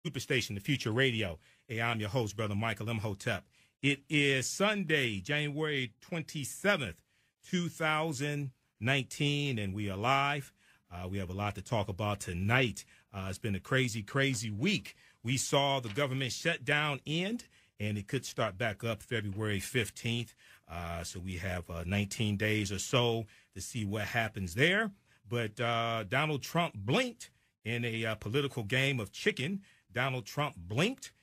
Superstation, the Future Radio. Hey, I'm your host, Brother Michael Imhotep. It is Sunday, January 27th, 2019, and we are live. We have a lot to talk about tonight. It's been a crazy, crazy week. We saw the government shutdown end, and it could start back up February 15th. So we have 19 days or so to see what happens there. But Donald Trump blinked in a political game of chicken. Donald Trump blinked.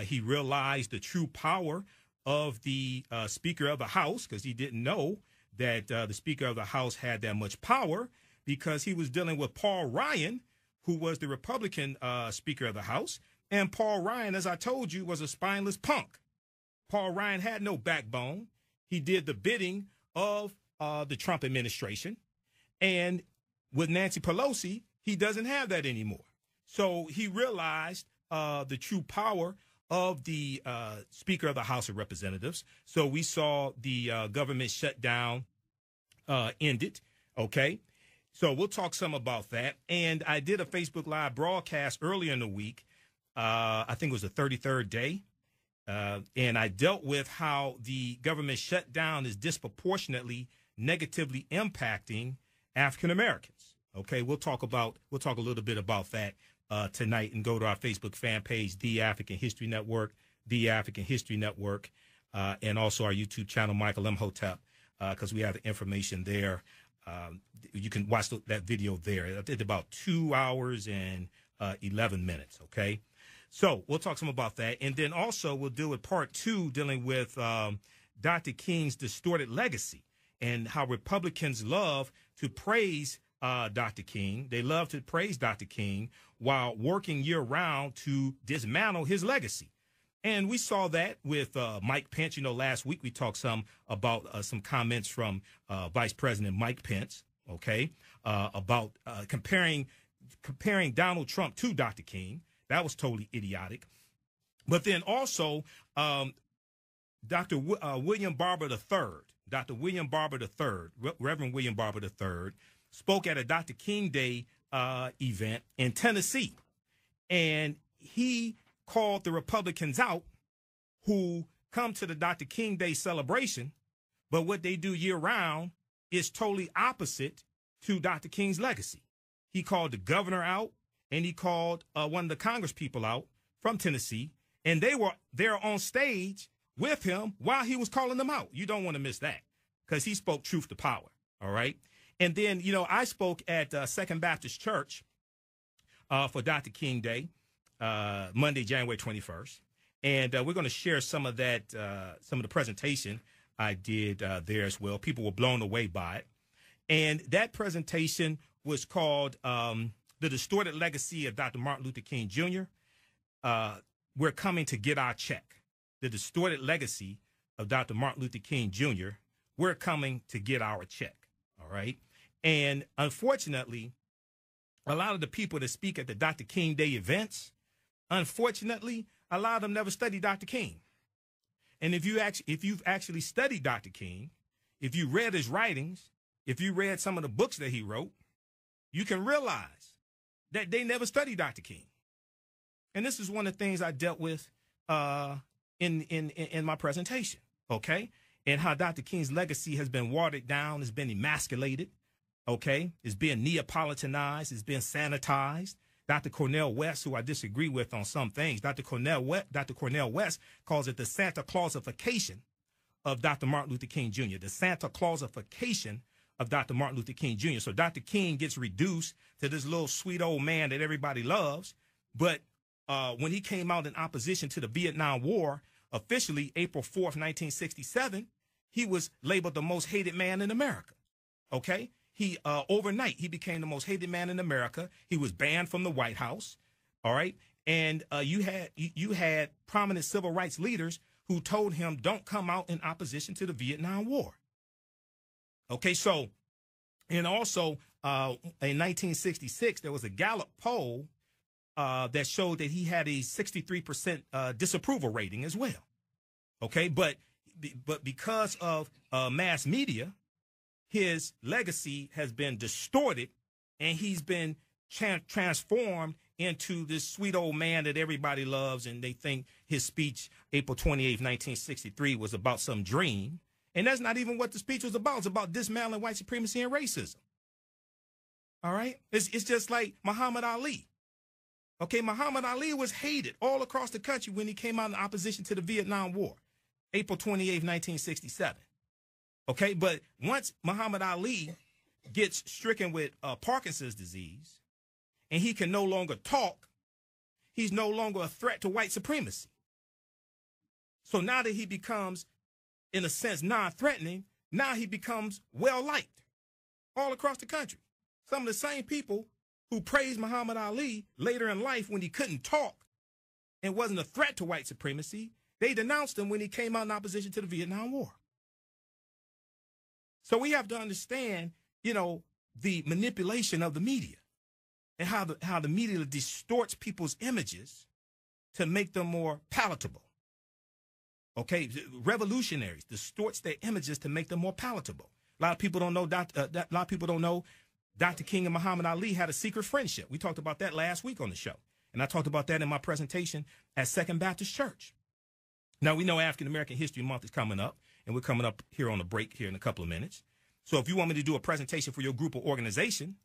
He realized the true power of the Speaker of the House, because he didn't know that the Speaker of the House had that much power, because he was dealing with Paul Ryan, who was the Republican Speaker of the House. And Paul Ryan, as I told you, was a spineless punk. Paul Ryan had no backbone. He did the bidding of the Trump administration. And with Nancy Pelosi, he doesn't have that anymore. So he realized the true power of the Speaker of the House of Representatives. So we saw the government shutdown ended, okay? So we'll talk some about that. And I did a Facebook Live broadcast earlier in the week. I think it was the 33rd day. And I dealt with how the government shutdown is disproportionately negatively impacting African Americans. Okay, we'll talk a little bit about that tonight, and go to our Facebook fan page, The African History Network, The African History Network, and also our YouTube channel, Michael Imhotep, because we have the information there. You can watch that video there. It's about 2 hours and 11 minutes, okay? So we'll talk some about that. And then also we'll deal with part 2, dealing with Dr. King's distorted legacy and how Republicans love to praise Dr. King. They love to praise Dr. King while working year-round to dismantle his legacy. And we saw that with Mike Pence. You know, last week we talked some about some comments from Vice President Mike Pence, okay, about comparing Donald Trump to Dr. King. That was totally idiotic. But then also Dr. William Barber III, Dr. William Barber III, Reverend William Barber III, spoke at a Dr. King Day event in Tennessee. And he called the Republicans out who come to the Dr. King Day celebration, but what they do year-round is totally opposite to Dr. King's legacy. He called the governor out, and he called one of the Congress people out from Tennessee, and they were there on stage with him while he was calling them out. You don't want to miss that, because he spoke truth to power, all right? And then, you know, I spoke at Second Baptist Church for Dr. King Day, Monday, January 21st. And we're going to share some of that, some of the presentation I did there as well. People were blown away by it. And that presentation was called The Distorted Legacy of Dr. Martin Luther King Jr. We're coming to get our check. The Distorted Legacy of Dr. Martin Luther King Jr. We're coming to get our check. All right. And unfortunately, a lot of the people that speak at the Dr. King Day events, unfortunately, a lot of them never studied Dr. King. And if you've actually studied Dr. King, if you read his writings, if you read some of the books that he wrote, you can realize that they never studied Dr. King. And this is one of the things I dealt with in my presentation, okay? And how Dr. King's legacy has been watered down, has been emasculated, okay? It's being Neapolitanized, it's being sanitized. Dr. Cornel West, who I disagree with on some things, Dr. Cornel West calls it the Santa Clausification of Dr. Martin Luther King Jr., the Santa Clausification of Dr. Martin Luther King Jr. So Dr. King gets reduced to this little sweet old man that everybody loves. But when he came out in opposition to the Vietnam War, officially April 4th, 1967, he was labeled the most hated man in America, okay? He overnight, he became the most hated man in America. He was banned from the White House, all right? And you had prominent civil rights leaders who told him, don't come out in opposition to the Vietnam War. Okay, so, and also in 1966, there was a Gallup poll that showed that he had a 63% disapproval rating as well. Okay, but because of mass media, his legacy has been distorted, and he's been transformed into this sweet old man that everybody loves, and they think his speech, April 28th, 1963, was about some dream. And that's not even what the speech was about. It's about dismantling white supremacy and racism. All right? It's just like Muhammad Ali. Okay, Muhammad Ali was hated all across the country when he came out in opposition to the Vietnam War, April 28th, 1967. Okay, but once Muhammad Ali gets stricken with Parkinson's disease and he can no longer talk, he's no longer a threat to white supremacy. So now that he becomes, in a sense, non-threatening, now he becomes well-liked all across the country. Some of the same people who praised Muhammad Ali later in life when he couldn't talk and wasn't a threat to white supremacy, they denounced him when he came out in opposition to the Vietnam War. So we have to understand, you know, the manipulation of the media and how the media distorts people's images to make them more palatable. Okay, revolutionaries distorts their images to make them more palatable. A lot of people don't know Dr. King and Muhammad Ali had a secret friendship. We talked about that last week on the show. And I talked about that in my presentation at Second Baptist Church. Now, we know African American History Month is coming up, and we're coming up here on a break here in a couple of minutes. So if you want me to do a presentation for your group or organization,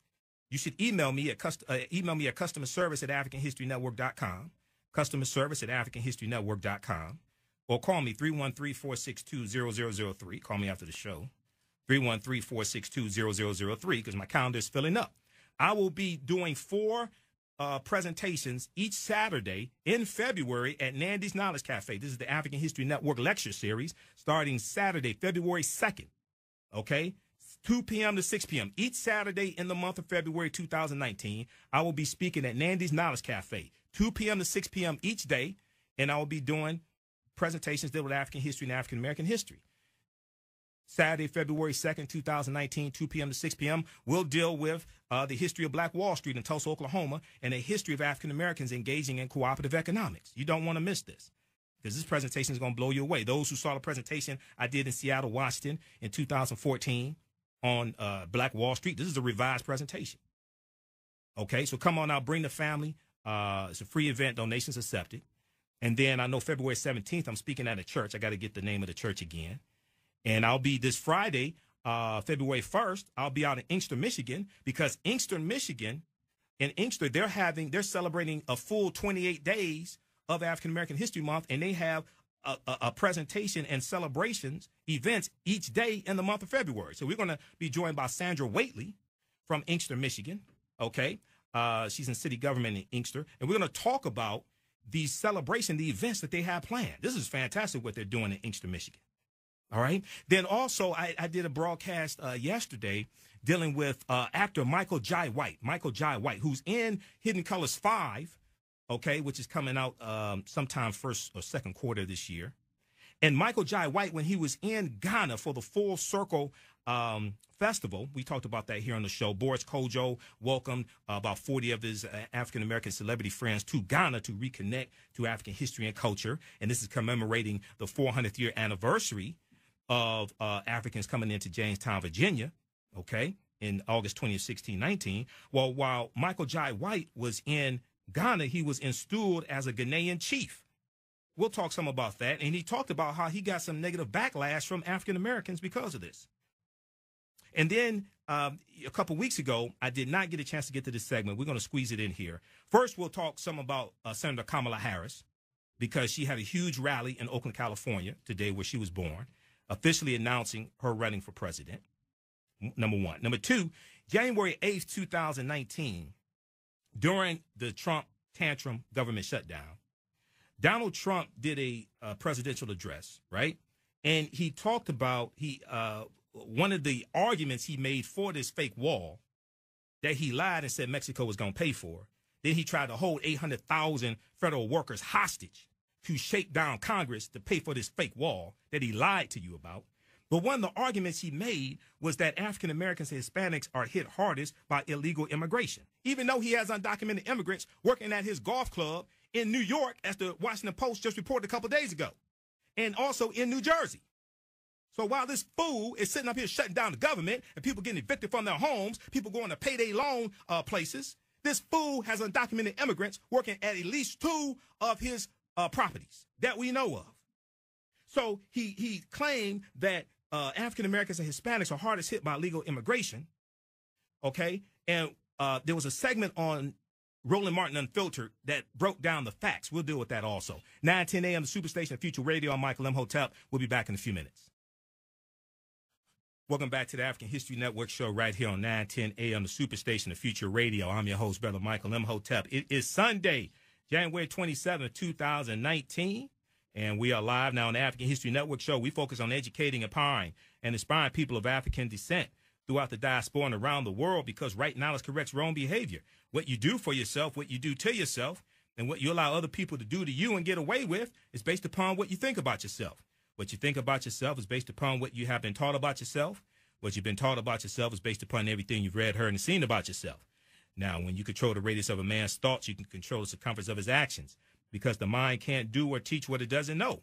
you should email me at customerservice@africanhistorynetwork.com, customerservice@africanhistorynetwork.com, or call me 313-462-0003. Call me after the show. 313-462-0003, because my calendar is filling up. I will be doing 4 presentations each Saturday in February at Nandy's Knowledge Cafe. This is the African History Network lecture series starting Saturday, February 2nd, okay? 2 p.m. to 6 p.m. Each Saturday in the month of February 2019, I will be speaking at Nandy's Knowledge Cafe, 2 p.m. to 6 p.m. each day, and I will be doing presentations dealing with African history and African American history. Saturday, February 2nd, 2019, 2 p.m. to 6 p.m., we'll deal with the history of Black Wall Street in Tulsa, Oklahoma, and a history of African Americans engaging in cooperative economics. You don't want to miss this, because this presentation is going to blow you away. Those who saw the presentation I did in Seattle, Washington in 2014 on Black Wall Street, this is a revised presentation. Okay, so come on out, bring the family. It's a free event, donations accepted. And then I know February 17th, I'm speaking at a church. I got to get the name of the church again. And I'll be this Friday, February 1st, I'll be out in Inkster, Michigan, because Inkster, Michigan, in Inkster, they're celebrating a full 28 days of African American History Month, and they have a presentation and celebrations, events each day in the month of February. So we're going to be joined by Sandra Waitley from Inkster, Michigan, okay? She's in city government in Inkster, and we're going to talk about the celebration, the events that they have planned. This is fantastic what they're doing in Inkster, Michigan. All right. Then also, I did a broadcast yesterday dealing with actor Michael Jai White, who's in Hidden Colors 5, okay, which is coming out sometime first or second quarter this year. And Michael Jai White, when he was in Ghana for the Full Circle Festival, we talked about that here on the show. Boris Kojo welcomed about 40 of his African-American celebrity friends to Ghana to reconnect to African history and culture. And this is commemorating the 400th year anniversary of Africans coming into Jamestown, Virginia, okay, in August 20th, 1619. Well, while Michael Jai White was in Ghana, he was enstooled as a Ghanaian chief. We'll talk some about that. And he talked about how he got some negative backlash from African Americans because of this. And then a couple weeks ago, I did not get a chance to get to this segment. We're going to squeeze it in here. First, we'll talk some about Senator Kamala Harris, because she had a huge rally in Oakland, California today, where she was born, officially announcing her running for president, number one. Number two, January 8th, 2019, during the Trump tantrum government shutdown, Donald Trump did a presidential address, right? And he talked about, one of the arguments he made for this fake wall that he lied and said Mexico was going to pay for. Then he tried to hold 800,000 federal workers hostage to shake down Congress to pay for this fake wall that he lied to you about. But one of the arguments he made was that African Americans and Hispanics are hit hardest by illegal immigration, even though he has undocumented immigrants working at his golf club in New York, as the Washington Post just reported a couple days ago, and also in New Jersey. So while this fool is sitting up here shutting down the government and people getting evicted from their homes, people going to payday loan places, This fool has undocumented immigrants working at least 2 of his properties that we know of. So he claimed that African Americans and Hispanics are hardest hit by illegal immigration. Okay, and there was a segment on Roland Martin Unfiltered that broke down the facts. We'll deal with that also. 9:10 a.m. the Superstation Future Radio. I'm Michael Imhotep. We'll be back in a few minutes. Welcome back to the African History Network show right here on 9:10 a.m. the Superstation of Future Radio. I'm your host, Brother Michael Imhotep. It is Sunday, January 27, 2019, and we are live now on the African History Network show. We focus on educating, empowering, and inspiring people of African descent throughout the diaspora and around the world, because right knowledge corrects wrong behavior. What you do for yourself, what you do to yourself, and what you allow other people to do to you and get away with is based upon what you think about yourself. What you think about yourself is based upon what you have been taught about yourself. What you've been taught about yourself is based upon everything you've read, heard, and seen about yourself. Now, when you control the radius of a man's thoughts, you can control the circumference of his actions, because the mind can't do or teach what it doesn't know.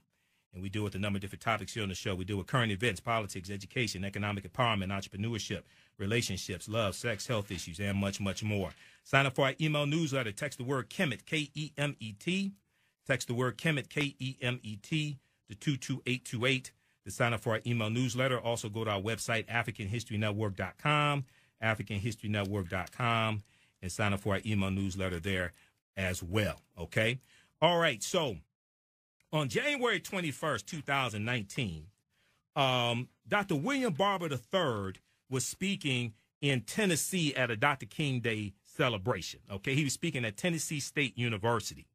And we deal with a number of different topics here on the show. We deal with current events, politics, education, economic empowerment, entrepreneurship, relationships, love, sex, health issues, and much, much more. Sign up for our email newsletter. Text the word KEMET, K-E-M-E-T. Text the word KEMET, K-E-M-E-T, to 22828 to sign up for our email newsletter. Also go to our website, AfricanHistoryNetwork.com, AfricanHistoryNetwork.com, and sign up for our email newsletter there as well, okay? All right, so on January 21st, 2019, Dr. William Barber III was speaking in Tennessee at a Dr. King Day celebration, okay? He was speaking at Tennessee State University.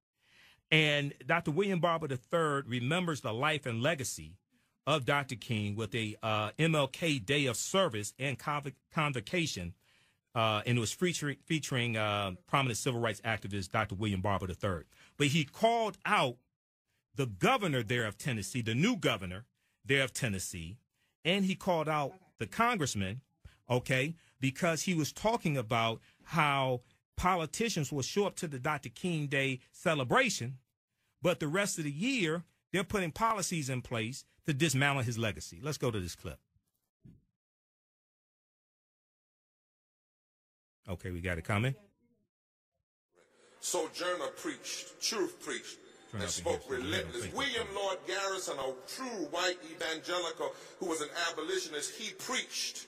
And Dr. William Barber III remembers the life and legacy of Dr. King with a MLK Day of Service and convocation, and it was featuring prominent civil rights activist Dr. William Barber III. But he called out the governor there of Tennessee, the new governor there of Tennessee, and he called out the congressman, okay, because he was talking about how politicians will show up to the Dr. King Day celebration, but the rest of the year, they're putting policies in place to dismantle his legacy. Let's go to this clip. Okay, we got it coming. Sojourner preached, truth preached, and spoke relentless. William Lloyd Garrison, a true white evangelical who was an abolitionist, he preached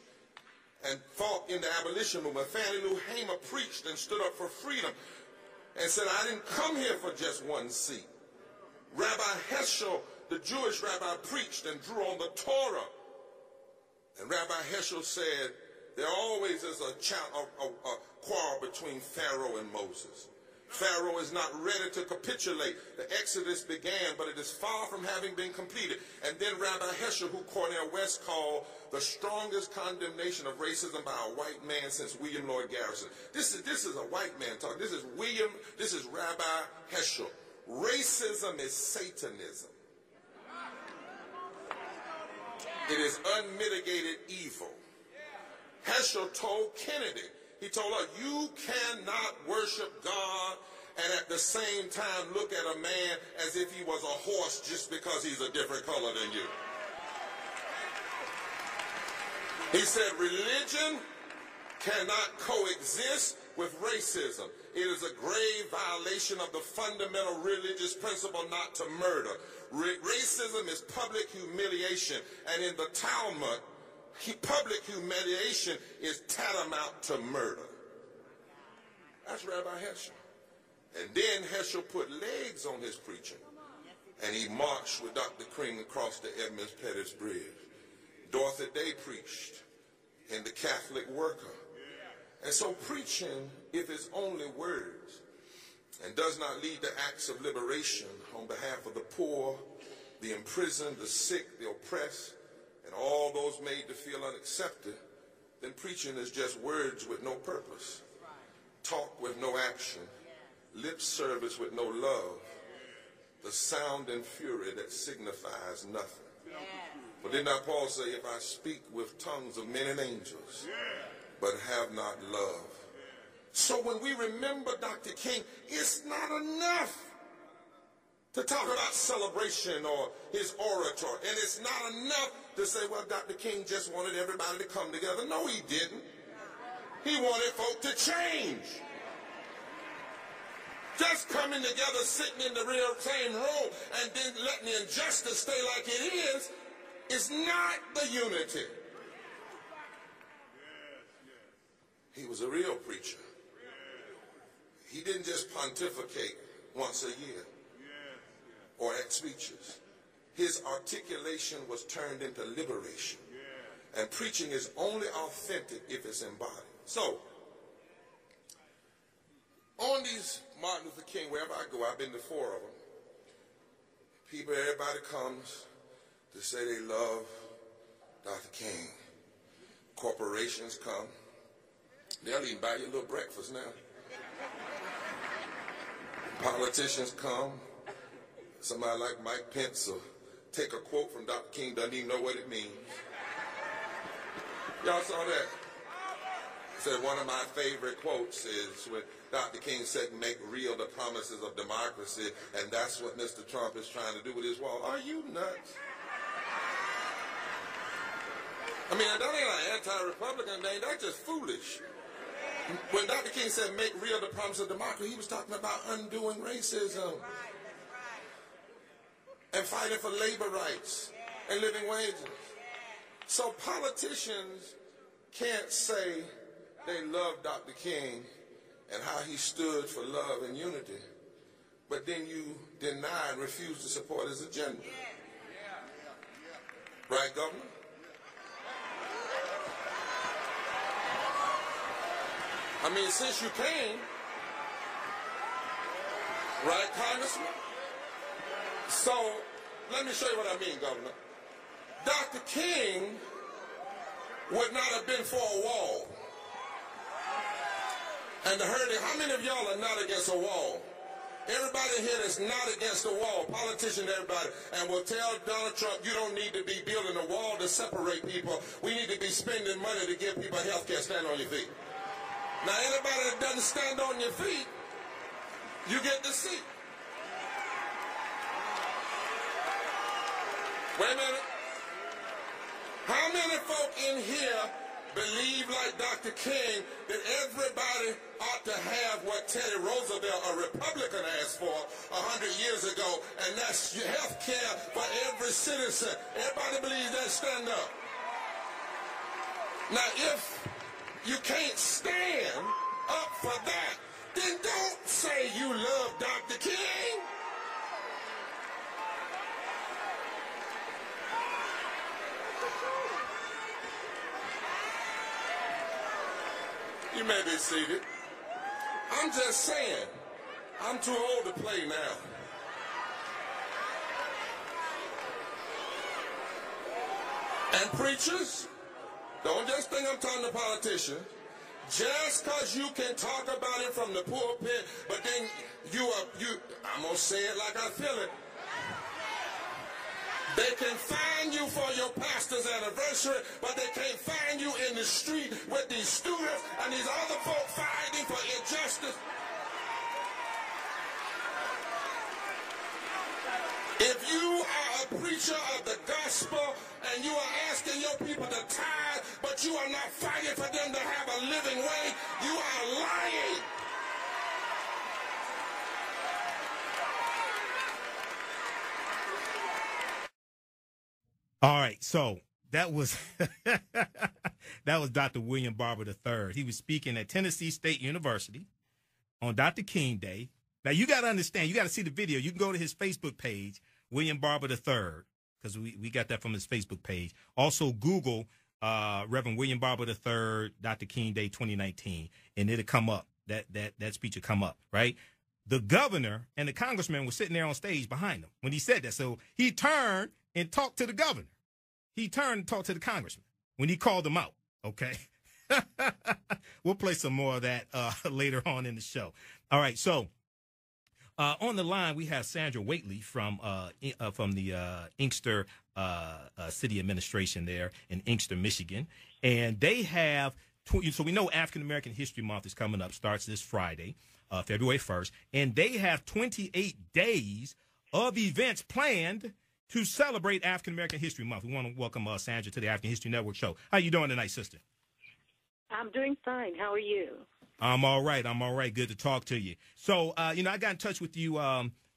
and fought in the abolition movement. Fannie Lou Hamer preached and stood up for freedom and said, I didn't come here for just one seat. Rabbi Heschel, the Jewish rabbi, preached and drew on the Torah. And Rabbi Heschel said, there always is a quarrel between Pharaoh and Moses. Pharaoh is not ready to capitulate. The Exodus began, but it is far from having been completed. And then Rabbi Heschel, who Cornel West called the strongest condemnation of racism by a white man since William Lloyd Garrison. This is a white man talking. This is Rabbi Heschel. Racism is Satanism. It is unmitigated evil. Heschel told Kennedy, he told her, you cannot worship God and at the same time look at a man as if he was a horse just because he's a different color than you. He said religion cannot coexist with racism. It is a grave violation of the fundamental religious principle not to murder. Racism is public humiliation, and in the Talmud, public humiliation is tantamount to murder. That's Rabbi Heschel. And then Heschel put legs on his preaching, and he marched with Dr. King across the Edmonds Pettus Bridge. Dorothy Day preached in the Catholic Worker. And so preaching, if it's only words, and does not lead to acts of liberation on behalf of the poor, the imprisoned, the sick, the oppressed, and all those made to feel unaccepted, then preaching is just words with no purpose, talk with no action, lip service with no love, the sound and fury that signifies nothing. But did not Paul say, if I speak with tongues of men and angels, but have not love? So when we remember Dr. King, it's not enough to talk about celebration or his orator. And it's not enough to say, well, Dr. King just wanted everybody to come together. No, he didn't. He wanted folk to change. Just coming together, sitting in the real same room, and then letting the injustice stay like it is not the unity. He was a real preacher. He didn't just pontificate once a year or at speeches. His articulation was turned into liberation. And preaching is only authentic if it's embodied. So, on these Martin Luther King, wherever I go, I've been to 4 of them. People, everybody comes to say they love Dr. King. Corporations come. They'll even buy you a little breakfast now. Politicians come. Somebody like Mike Pence will take a quote from Dr. King, doesn't even know what it means. Y'all saw that? Said one of my favorite quotes is when Dr. King said, make real the promises of democracy, and that's what Mr. Trump is trying to do with his wall. Are you nuts? I mean, that ain't an anti-Republican thing, that's just foolish. When Dr. King said, make real the promise of democracy, he was talking about undoing racism and fighting for labor rights and living wages. So politicians can't say they love Dr. King and how he stood for love and unity, but then you deny and refuse to support his agenda. Right, Governor? I mean, since you came, right, Congressman? So, let me show you what I mean, Governor. Dr. King would not have been for a wall. And to hurt it, how many of y'all are not against a wall? Everybody here that's not against the wall, politicians, everybody, and will tell Donald Trump, you don't need to be building a wall to separate people. We need to be spending money to give people health care. Stand on your feet. Now, anybody that doesn't stand on your feet, you get the seat. Wait a minute. How many folk in here believe, like Dr. King, that everybody ought to have what Teddy Roosevelt, a Republican, asked for 100 years ago, and that's health care for every citizen? Everybody believes that? Stand up. Now, if you can't stand up for that, then don't say you love Dr. King. You may be seated. I'm just saying, I'm too old to play now. And preachers, don't just think I'm talking to politicians. Just because you can talk about it from the pulpit, but then I'm going to say it like I feel it. They can find you for your pastor's anniversary, but they can't find you in the street with these students and these other folk fighting for injustice. If you are a preacher of the gospel and you are asking your people to tithe, but you are not fighting for them to have a living wage, you are lying. All right, so that was that was Dr. William Barber III. He was speaking at Tennessee State University on Dr. King Day. Now, you got to understand, you got to see the video. You can go to his Facebook page, William Barber III, because we got that from his Facebook page. Also, Google Reverend William Barber III, Dr. King Day 2019, and it'll come up. That speech will come up, right? The governor and the congressman were sitting there on stage behind him when he said that. So he turned and talked to the governor. He turned and talked to the congressman when he called him out, okay? We'll play some more of that later on in the show. All right, so on the line, we have Sandra Waitley from the Inkster City Administration there in Inkster, Michigan. And they have, so we know African American History Month is coming up, starts this Friday, February 1st. And they have 28 days of events planned to celebrate African American History Month. We want to welcome Sandra to the African History Network show. How you doing tonight, sister? I'm doing fine. How are you? I'm all right. I'm all right. Good to talk to you. So, I got in touch with you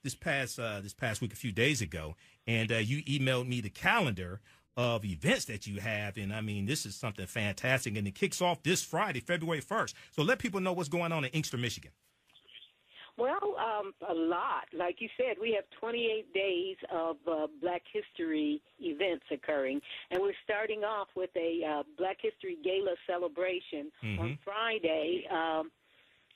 this past week, a few days ago, and you emailed me the calendar of events that you have. And, I mean, this is something fantastic, and it kicks off this Friday, February 1st. So let people know what's going on in Inkster, Michigan. Well, a lot. Like you said, we have 28 days of Black History events occurring, and we're starting off with a Black History Gala celebration on Friday,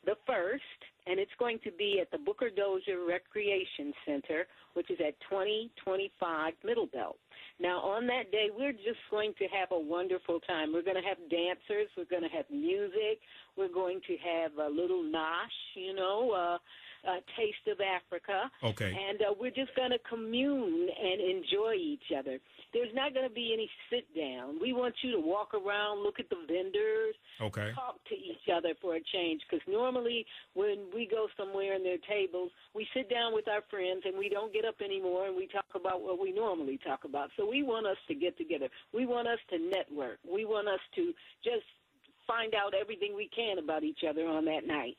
the 1st, and it's going to be at the Booker Dozier Recreation Center, which is at 2025 Middle Belt. Now, on that day, we're just going to have a wonderful time. We're going to have dancers. We're going to have music. We're going to have a little nosh, a taste of Africa. Okay. And we're just going to commune and enjoy each other. There's not going to be any sit down. We want you to walk around, look at the vendors, okay, talk to each other for a change. Because normally when we go somewhere and there are tables, we sit down with our friends and we don't get up anymore and we talk about what we normally talk about. So we want us to get together. We want us to network. We want us to just find out everything we can about each other on that night.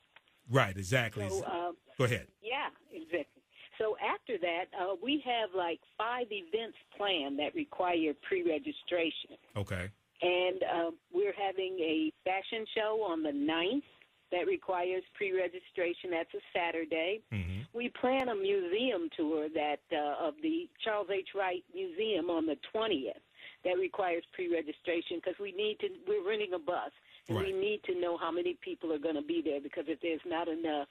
Right, exactly. So, go ahead. Yeah, exactly. So after that, we have like 5 events planned that require pre-registration. Okay. And we're having a fashion show on the 9th that requires pre-registration. That's a Saturday. We plan a museum tour of the Charles H. Wright Museum on the 20th that requires pre-registration because we're renting a bus. And right. We need to know how many people are going to be there because if there's not enough,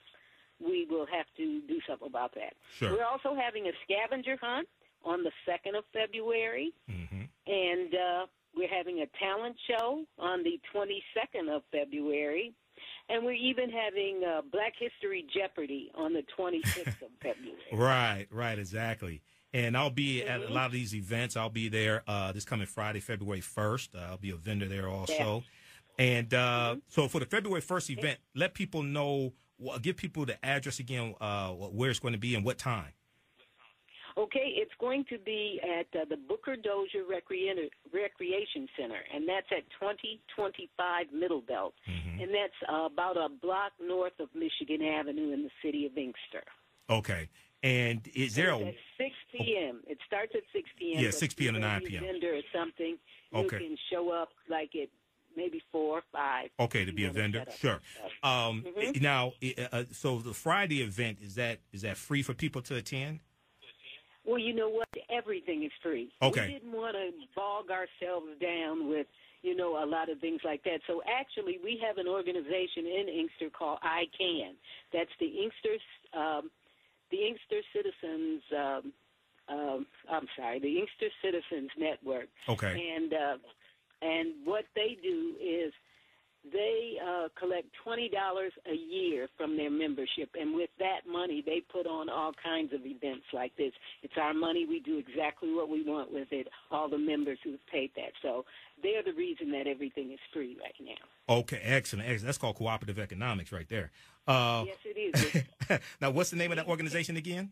we will have to do something about that. Sure. We're also having a scavenger hunt on the 2nd of February, and we're having a talent show on the 22nd of February, and we're even having Black History Jeopardy on the 26th of February. Right, exactly. And I'll be at a lot of these events. I'll be there this coming Friday, February 1st. I'll be a vendor there also. Yeah. And so for the February 1st event, let people know, give people the address again, where it's going to be and what time. Okay, it's going to be at the Booker Dozier Recreation Center, and that's at 2025 Middle Belt. And that's about a block north of Michigan Avenue in the city of Inkster. Okay. And is there at 6 p.m. It starts at 6 p.m. Yeah, 6 p.m. to 9 p.m. Vendor or something, you can show up like at maybe 4 or 5. Okay, to be a vendor, sure. Now, so the Friday event, is that free for people to attend? Well, you know what? Everything is free. Okay. We didn't want to bog ourselves down with, a lot of things like that. So actually, we have an organization in Inkster called ICANN. That's the Inkster Citizens. The Inkster Citizens Network. Okay. And what they do is they collect $20 a year from their membership, and with that money, they put on all kinds of events like this. It's our money. We do exactly what we want with it, all the members who've paid that. So they're the reason that everything is free right now. Okay, excellent. That's called cooperative economics right there. Yes, it is. Now, what's the name of that organization again?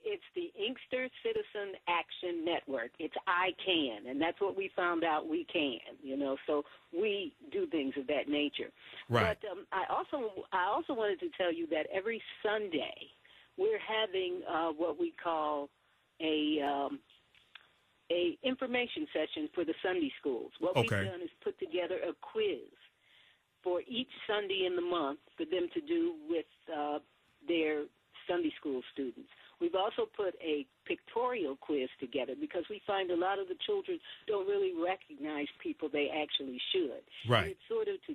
It's the Inkster Citizen Action Network. It's ICANN, and that's what we found out we can, so we do things of that nature. Right. But I also wanted to tell you that every Sunday we're having what we call a information session for the Sunday schools. What we've done is put together a quiz for each Sunday in the month for them to do with their Sunday school students. We've also put a pictorial quiz together because we find a lot of the children don't really recognize people they actually should. Right. And it's sort of to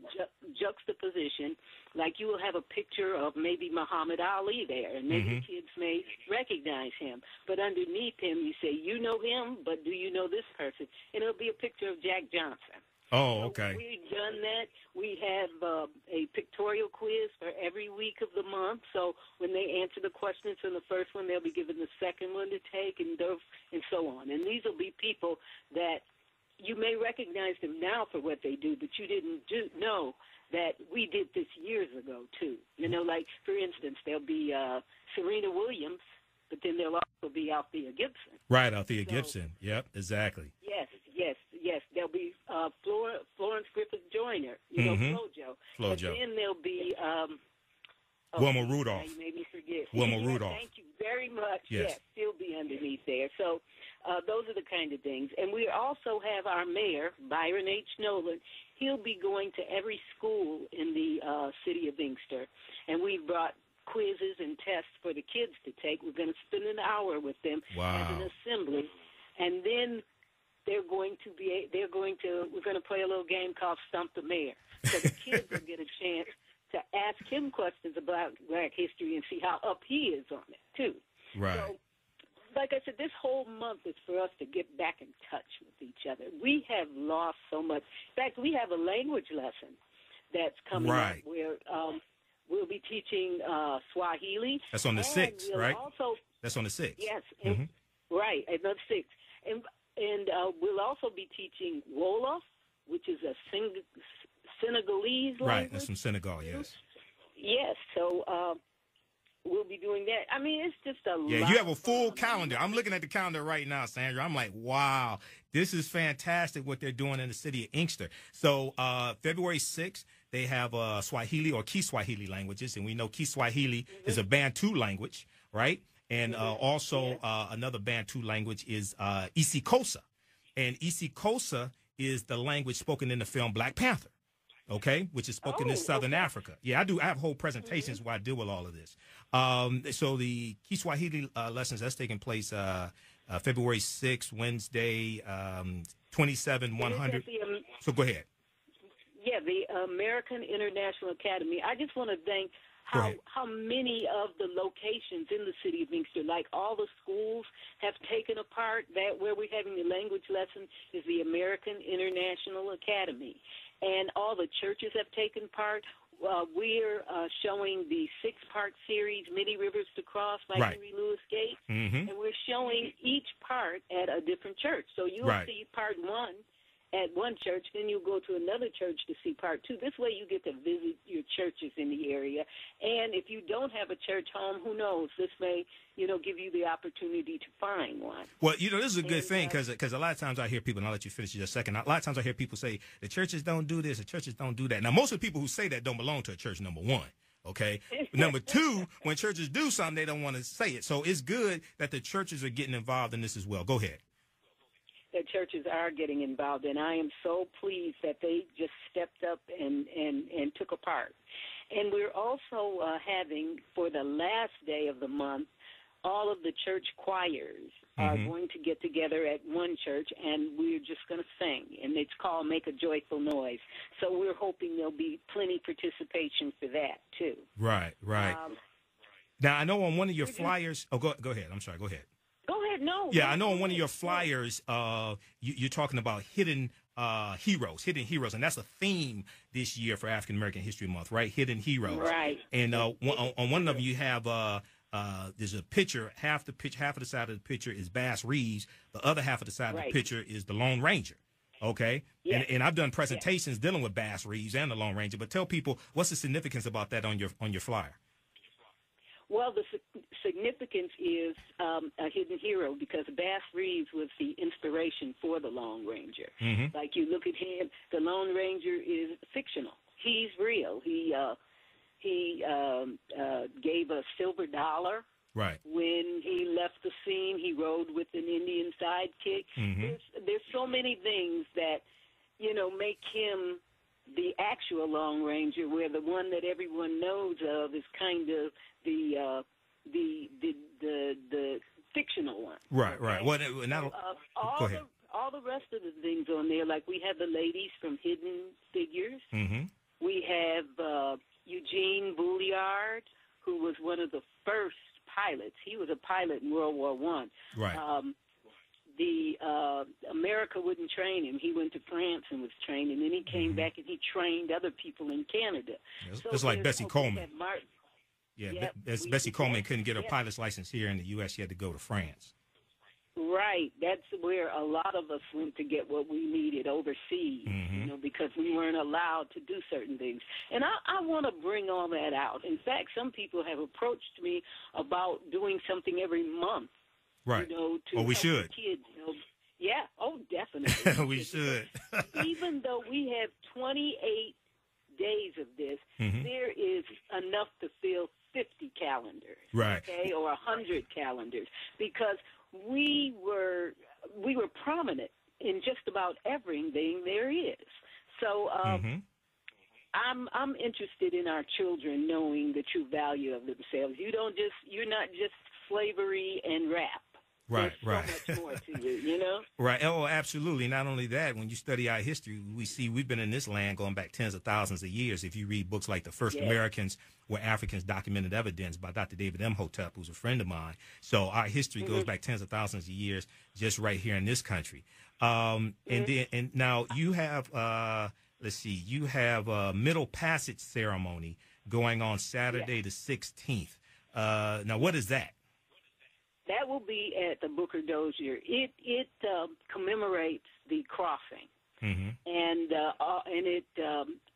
juxtaposition, like you will have a picture of maybe Muhammad Ali there, and maybe the kids may recognize him. But underneath him, you say, you know him, but do you know this person? And it'll be a picture of Jack Johnson. Oh, okay. So we've done that. We have a pictorial quiz for every week of the month. So when they answer the questions from the first one, they'll be given the second one to take, and so on. And these will be people that you may recognize them now for what they do, but you didn't know that we did this years ago, too. Like, for instance, there'll be Serena Williams, but then there'll also be Althea Gibson. Right, Althea Gibson. Yep, exactly. Yes. Yes, there'll be Florence Griffith Joyner, FloJo. FloJo. And then there'll be Wilma Rudolph. You made me forget. Wilma Rudolph. Thank you very much. Yes. Still be underneath there. So those are the kind of things. And we also have our mayor, Byron H. Nolan. He'll be going to every school in the city of Inkster. And we've brought quizzes and tests for the kids to take. We're going to spend an hour with them as an assembly. And then we're going to play a little game called Stump the Mayor. So the kids will get a chance to ask him questions about Black history and see how up he is on it, too. Right. So, like I said, this whole month is for us to get back in touch with each other. We have lost so much. In fact, we have a language lesson that's coming up where we'll be teaching Swahili. That's on the 6th, right? That's on the 6th. Yes. Right, on the 6th. And we'll also be teaching Wolof, which is a Senegalese language. Right, that's from Senegal, yes. Yes, so we'll be doing that. I mean, it's just a lot. Yeah, you have a full calendar. I'm looking at the calendar right now, Sandra. I'm like, wow, this is fantastic what they're doing in the city of Inkster. So February 6th, they have Swahili or Kiswahili languages, and we know Kiswahili is a Bantu language, right? And also another Bantu language is isiXhosa. And isiXhosa is the language spoken in the film Black Panther. Okay, which is spoken in Southern Africa. Yeah, I have whole presentations where I deal with all of this. So the Kiswahili lessons, that's taking place February 6th, Wednesday, 27-100. So go ahead. Yeah, the American International Academy. I just want to thank how many of the locations in the city of Inkster, like all the schools, have taken a part. That where we're having the language lesson is the American International Academy. And all the churches have taken part. We're showing the 6-part series, Many Rivers to Cross by Henry Louis Gates. And we're showing each part at a different church. So you'll see part 1 at one church, then you'll go to another church to see part 2. This way you get to visit your churches in the area. And if you don't have a church home, who knows? This may, give you the opportunity to find one. Well, this is a good thing because a lot of times I hear people, and I'll let you finish in just a second. A lot of times I hear people say the churches don't do this, the churches don't do that. Now, most of the people who say that don't belong to a church, number one. Okay. Number 2, when churches do something, they don't want to say it. So it's good that the churches are getting involved in this as well. Go ahead. The churches are getting involved, and I am so pleased that they just stepped up and took a part. And we're also having, for the last day of the month, all of the church choirs are going to get together at one church, and we're just going to sing, and it's called Make a Joyful Noise. So we're hoping there'll be plenty participation for that, too. Right. Now, I know on one of your flyers – go ahead. I'm sorry. Go ahead. Go ahead. No. Yeah, I know on one of your flyers, you're talking about hidden heroes, and that's a theme this year for African American History Month, right? Hidden heroes. Right. And on one of them, you have there's a picture. Half of the side of the picture is Bass Reeves. The other half of the side of the picture is the Lone Ranger. Okay. Yes. And I've done presentations dealing with Bass Reeves and the Lone Ranger. But tell people what's the significance about that on your flyer. Well, the significance is a hidden hero because Bass Reeves was the inspiration for the Lone Ranger. Like you look at him, the Lone Ranger is fictional. He's real. He gave a silver dollar. Right. When he left the scene, he rode with an Indian sidekick. There's so many things that, make him the actual Lone Ranger, where the one that everyone knows of is kind of the fictional one. Right. Well, go ahead. All the rest of the things on there, like we have the ladies from Hidden Figures. We have Eugene Bouliard, who was one of the first pilots. He was a pilot in World War I. Right. America wouldn't train him. He went to France and was trained, and then he came back and he trained other people in Canada. It's like Bessie Coleman. Bessie Coleman couldn't get her pilot's license here in the U.S. She had to go to France. Right. That's where a lot of us went to get what we needed overseas, because we weren't allowed to do certain things. And I want to bring all that out. In fact, some people have approached me about doing something every month. Right. To we should. Kids, Yeah. Oh, definitely. definitely. We should. Even though we have 28 days of this, there is enough to fill 50 calendars, right? Okay, or 100 calendars, because we were prominent in just about everything there is. So I'm interested in our children knowing the true value of themselves. You're not just slavery and rap. Right, There's so much more to you, you know? Right. Oh, absolutely. Not only that, when you study our history, we see we've been in this land going back tens of thousands of years. If you read books like The First Americans Were Africans, Documented Evidence by Dr. David Imhotep, who's a friend of mine. So our history goes back tens of thousands of years just right here in this country. And now you have, you have a Middle Passage ceremony going on Saturday the 16th. Now, what is that? That will be at the Booker Dozier. It commemorates the crossing, and it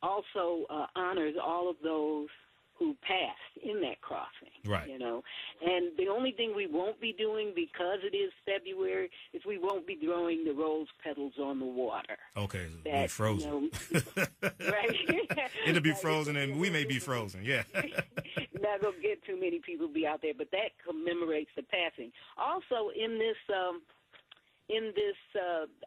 also honors all of those who passed in that crossing. Right. You know, and the only thing we won't be doing, because it is February, is we won't be throwing the rose petals on the water. Okay, it'll be frozen. You know, right? It'll be frozen, and we may be frozen. Yeah. Not gonna get too many people be out there, but that commemorates the passing. Also, in this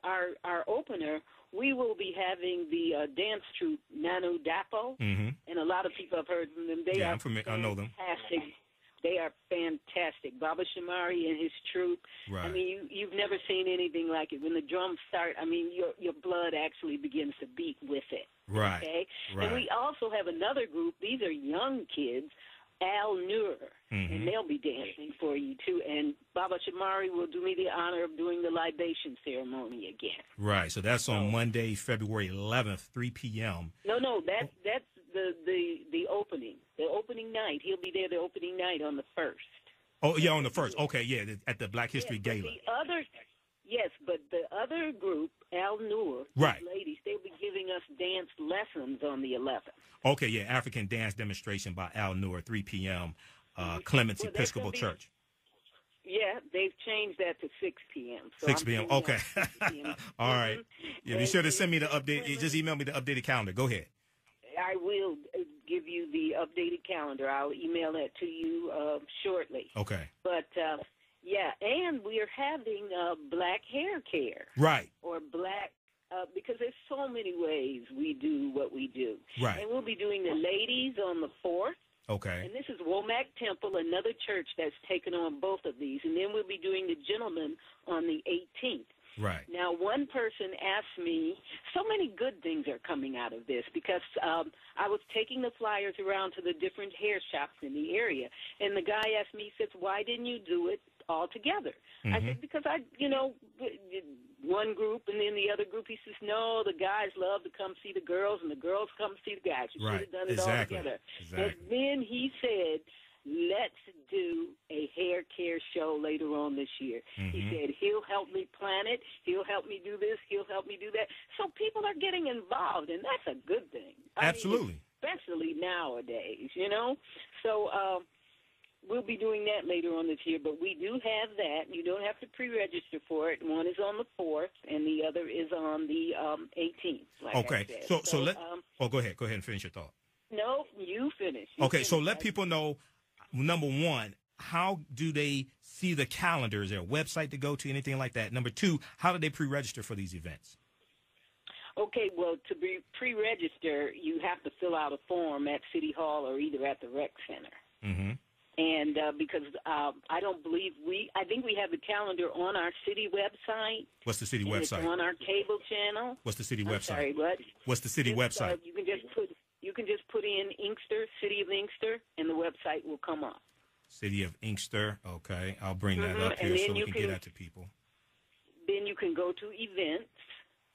our opener, we will be having the dance troupe Nanu Dapo, and a lot of people have heard from them. I'm familiar. I know them. Fantastic. They are fantastic. Baba Shamari and his troupe. Right. I mean, you've never seen anything like it. When the drums start, I mean, your blood actually begins to beat with it. Right. Okay. Right. And we also have another group. These are young kids. Al Nur, and they'll be dancing for you, too. And Baba Shamari will do me the honor of doing the libation ceremony again. Right, so that's on Monday, February 11th, 3 p.m. No, that's the opening. The opening night. He'll be there the opening night on the 1st. Oh, yeah, on the 1st. Okay, yeah, at the Black History Gala. But the other group, Al Nur, right. Ladies, they'll be giving us dance lessons on the 11th. Okay, yeah, African Dance Demonstration by Al Nur, 3 p.m., Clements Episcopal Church. Yeah, they've changed that to 6 p.m. So 6 p.m., okay. All right. Yeah, be sure to send me the update. Just email me the updated calendar. Go ahead. I will give you the updated calendar. I'll email that to you shortly. Okay. But, and we are having black hair care. Right. Or black, because there's so many ways we do what we do. Right. And we'll be doing the ladies on the 4th. Okay. And this is Womack Temple, another church that's taken on both of these. And then we'll be doing the gentlemen on the 18th. Right. Now, one person asked me, so many good things are coming out of this, because I was taking the flyers around to the different hair shops in the area, and the guy asked me, he says, why didn't you do it all together? I said, because one group and then the other group, he says, no, the guys love to come see the girls, and the girls come see the guys. You should have done it all together. Exactly. And then he said, let's do a hair care show later on this year. He said, he'll help me plan it. He'll help me do this. He'll help me do that. So people are getting involved, and that's a good thing. Absolutely. Especially nowadays, you know. So we'll be doing that later on this year, but we do have that. You don't have to pre-register for it. One is on the 4th, and the other is on the 18th, like okay. I said. So let go ahead and finish your thought. No, you finish. So let people know, number one, how do they see the calendar? Is there a website to go to, anything like that? Number two, how do they pre-register for these events? Okay, well, to be pre-register, you have to fill out a form at City Hall or either at the Rec Center. And because I don't believe I think we have the calendar on our city website. What's the city website? It's on our cable channel. What's the city website? Sorry, what? What's the city website? You can just put in Inkster, City of Inkster, and the website will come up. City of Inkster. Okay, I'll bring that up here so we can get that to people. Then you can go to events.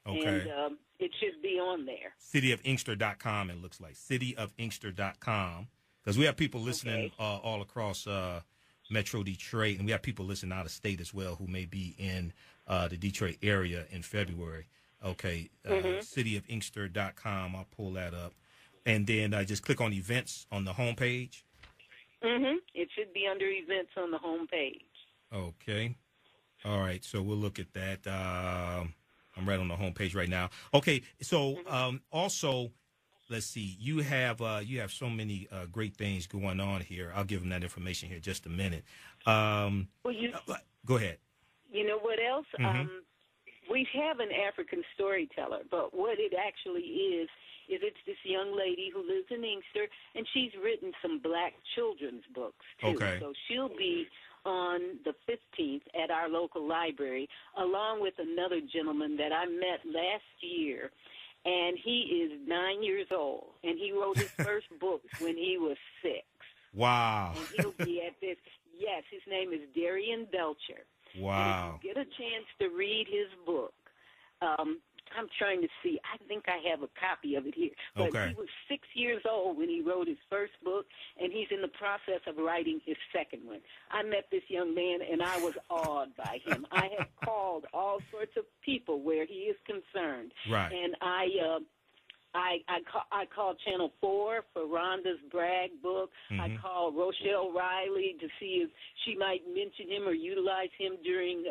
Okay. And it should be on there. CityofInkster.com, it looks like. CityofInkster.com. Because we have people listening all across Metro Detroit, and we have people listening out of state as well who may be in the Detroit area in February. Okay. CityofInkster.com. I'll pull that up. And then just click on events on the homepage. It should be under events on the homepage. Okay. All right. So we'll look at that. I'm right on the homepage right now. Okay, so also, let's see. You have so many great things going on here. I'll give them that information here in just a minute. Go ahead. You know what else? We have an African storyteller, but what it actually is it's this young lady who lives in Inkster, and she's written some black children's books, too. Okay. So she'll be on the 15th at our local library, along with another gentleman that I met last year, and he is 9 years old, and he wrote his first books when he was 6. Wow. And he'll be at this. Yes, his name is Darian Belcher. Wow. And if you get a chance to read his book, I'm trying to see. I think I have a copy of it here. But Okay. He was 6 years old when he wrote his first book, and he's in the process of writing his second one. I met this young man, and I was awed by him. I have called all sorts of people where he is concerned. Right. And I called Channel 4 for Rhonda's Bragg book. I called Rochelle Riley to see if she might mention him or utilize him during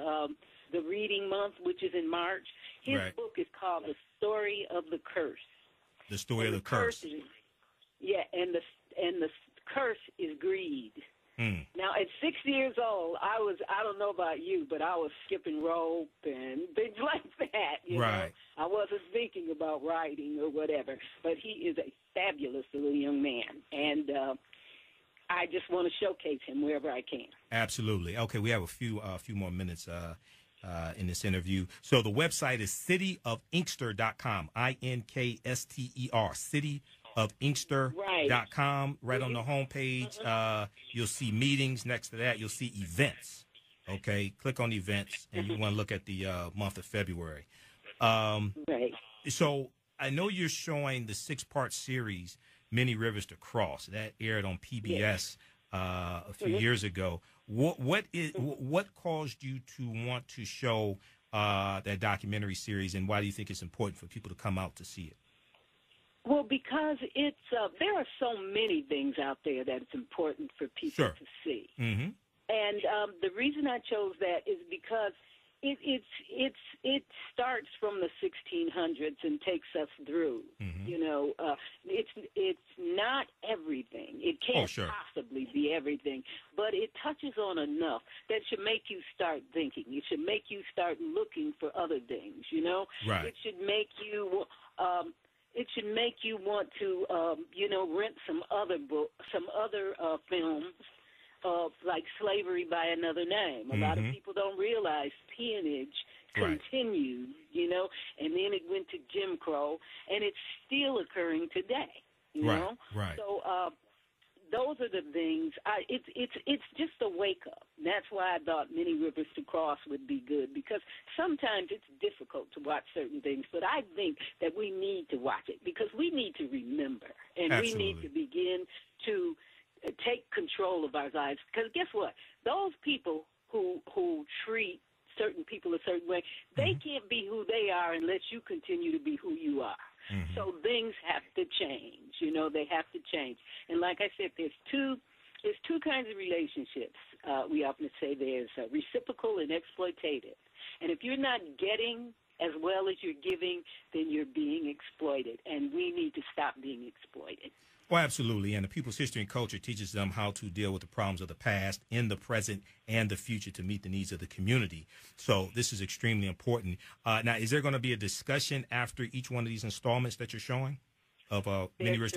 the reading month, which is in March. His book is called The Story of the Curse. The Story of the Curse. And the curse is greed. Now, at 6 years old, I don't know about you, but I was skipping rope and things like that. You know? I wasn't thinking about writing or whatever, but he is a fabulous little young man, and I just want to showcase him wherever I can. Absolutely. Okay, we have a few more minutes in this interview. So the website is cityofinkster.com, INKSTER, cityofinkster.com. Right on the homepage, you'll see meetings. Next to that, you'll see events. Okay, click on events, and you want to look at the month of February. So I know you're showing the 6-part series, Many Rivers to Cross. That aired on PBS a few years ago. What caused you to want to show that documentary series, and why do you think it's important for people to come out to see it? Well, because it's there are so many things out there that it's important for people to see. And the reason I chose that is because it starts from the 1600s and takes us through. You know, it's not everything. It can't possibly be everything, but it touches on enough that should make you start thinking. It should make you start looking for other things. You know, it should make you. It should make you want to, rent some other films. Like Slavery by Another Name. A lot of people don't realize peonage continued, and then it went to Jim Crow, and it's still occurring today, you know? So those are the things. It's just a wake-up. That's why I thought Many Rivers to Cross would be good, because sometimes it's difficult to watch certain things, but I think that we need to watch it because we need to remember, and we need to begin to take control of our lives. Because guess what? Those people who treat certain people a certain way, they can't be who they are unless you continue to be who you are. So things have to change. They have to change. And like I said, there's two kinds of relationships. We often say there's reciprocal and exploitative. And if you're not getting as well as you're giving, then you're being exploited. And we need to stop being exploited. Well, absolutely. And the People's History and Culture teaches them how to deal with the problems of the past, in the present, and the future to meet the needs of the community. So this is extremely important. Now, is there going to be a discussion after each one of these installments that you're showing of Many Rivers?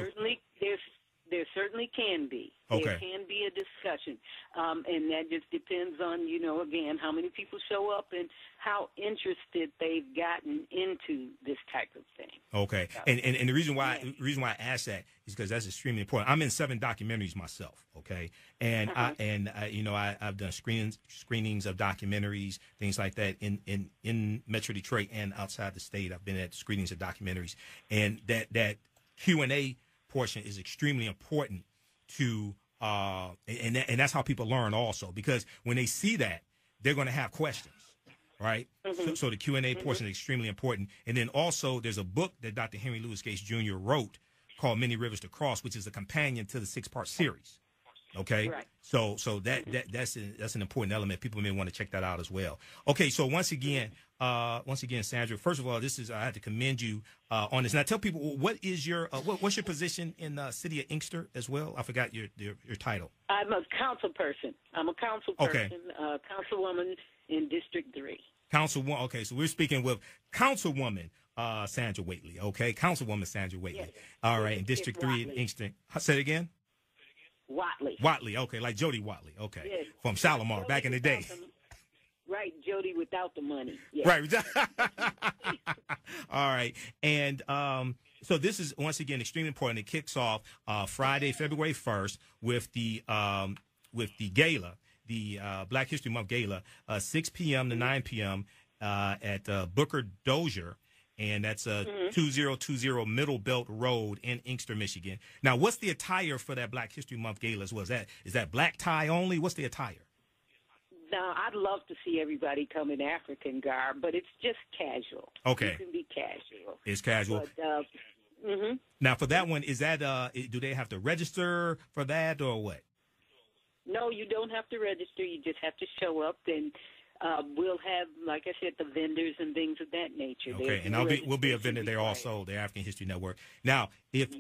There certainly can be. There can be a discussion. And that just depends on, again, how many people show up and how interested they've gotten into this type of thing. Okay. And the reason why I ask that is because that's extremely important. I'm in 7 documentaries myself, okay? And I've done screenings of documentaries, things like that in Metro Detroit and outside the state. I've been at screenings of documentaries. And that Q&A portion is extremely important to and that's how people learn also, because when they see that, they're going to have questions, right? So the Q&A portion is extremely important. And then also there's a book that Dr. Henry Louis Gates Jr. wrote called Many Rivers to Cross, which is a companion to the 6-part series. Okay, Right. so that's an important element. People may want to check that out as well. Okay, so once again, Sandra, first of all, I had to commend you on this. Now, tell people what is your what's your position in the City of Inkster as well? I forgot your title. I'm a council person. Okay. Councilwoman in District 3. Councilwoman. Okay, so we're speaking with Councilwoman Sandra Waitley. Okay, Councilwoman Sandra Waitley. Yes. All right, in District 3 in Inkster. Say it again. Watley. Okay, like Jody Watley. Okay, Yes. from Shalimar Jody back in the day. Right, Jody without the money. Yes. Right. All right, and so this is once again extremely important. It kicks off Friday, February 1st, with the gala, the Black History Month gala, 6 p.m. to 9 p.m. At Booker Dozier. And that's 2020 Middle Belt Road in Inkster, Michigan. Now, what's the attire for that Black History Month gala as well? Is that black tie only? What's the attire? Now, I'd love to see everybody come in African garb, but it's just casual. Okay. You can be casual. It's casual. But, Now, for that one, is that do they have to register for that or what? No, you don't have to register. You just have to show up, and we'll have, like I said, the vendors and things of that nature. Okay, and we'll be a vendor there also, the African History Network. Now, if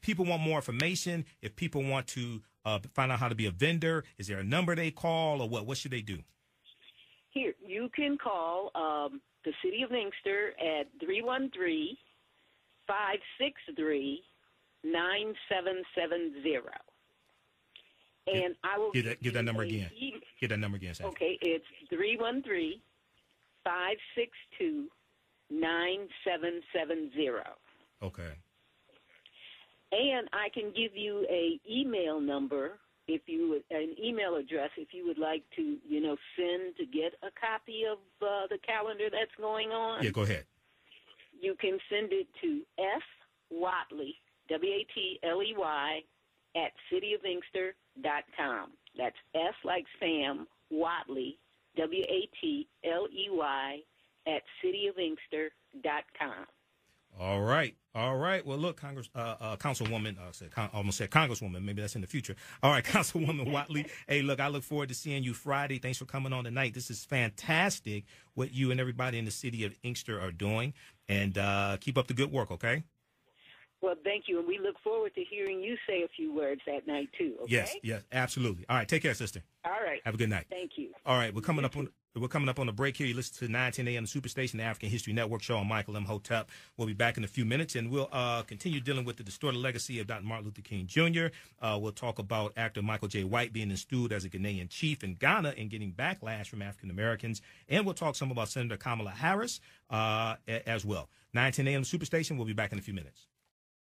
people want more information, if people want to find out how to be a vendor, is there a number they call or what? What should they do? Here, you can call the City of Inkster at 313-563-9770. And I will give that number again. Get that number again, Sandra. Okay, it's 313-562-9770. Okay. And I can give you an email number an email address if you would like to, send to get a copy of the calendar that's going on. Yeah, go ahead. You can send it to fwatley, Watley, at cityofinkster.com. That's S like Sam, Watley, Watley, at cityofinkster.com. All right. Well, look, Councilwoman, I almost said Congresswoman. Maybe that's in the future. All right, Councilwoman Waitley. Hey, look, I look forward to seeing you Friday. Thanks for coming on tonight. This is fantastic what you and everybody in the City of Inkster are doing. And keep up the good work, okay? Well, thank you. And we look forward to hearing you say a few words that night, too, okay? Yes, absolutely. All right, take care, sister. All right. Have a good night. Thank you. All right, we're coming up on the break here. You listen to 910 AM Superstation, the African History Network show on Michael Imhotep. We'll be back in a few minutes, and we'll continue dealing with the distorted legacy of Dr. Martin Luther King Jr. We'll talk about actor Michael J. White being enstooled as a Ghanaian chief in Ghana and getting backlash from African Americans. And we'll talk some about Senator Kamala Harris as well. 910 AM Superstation. We'll be back in a few minutes.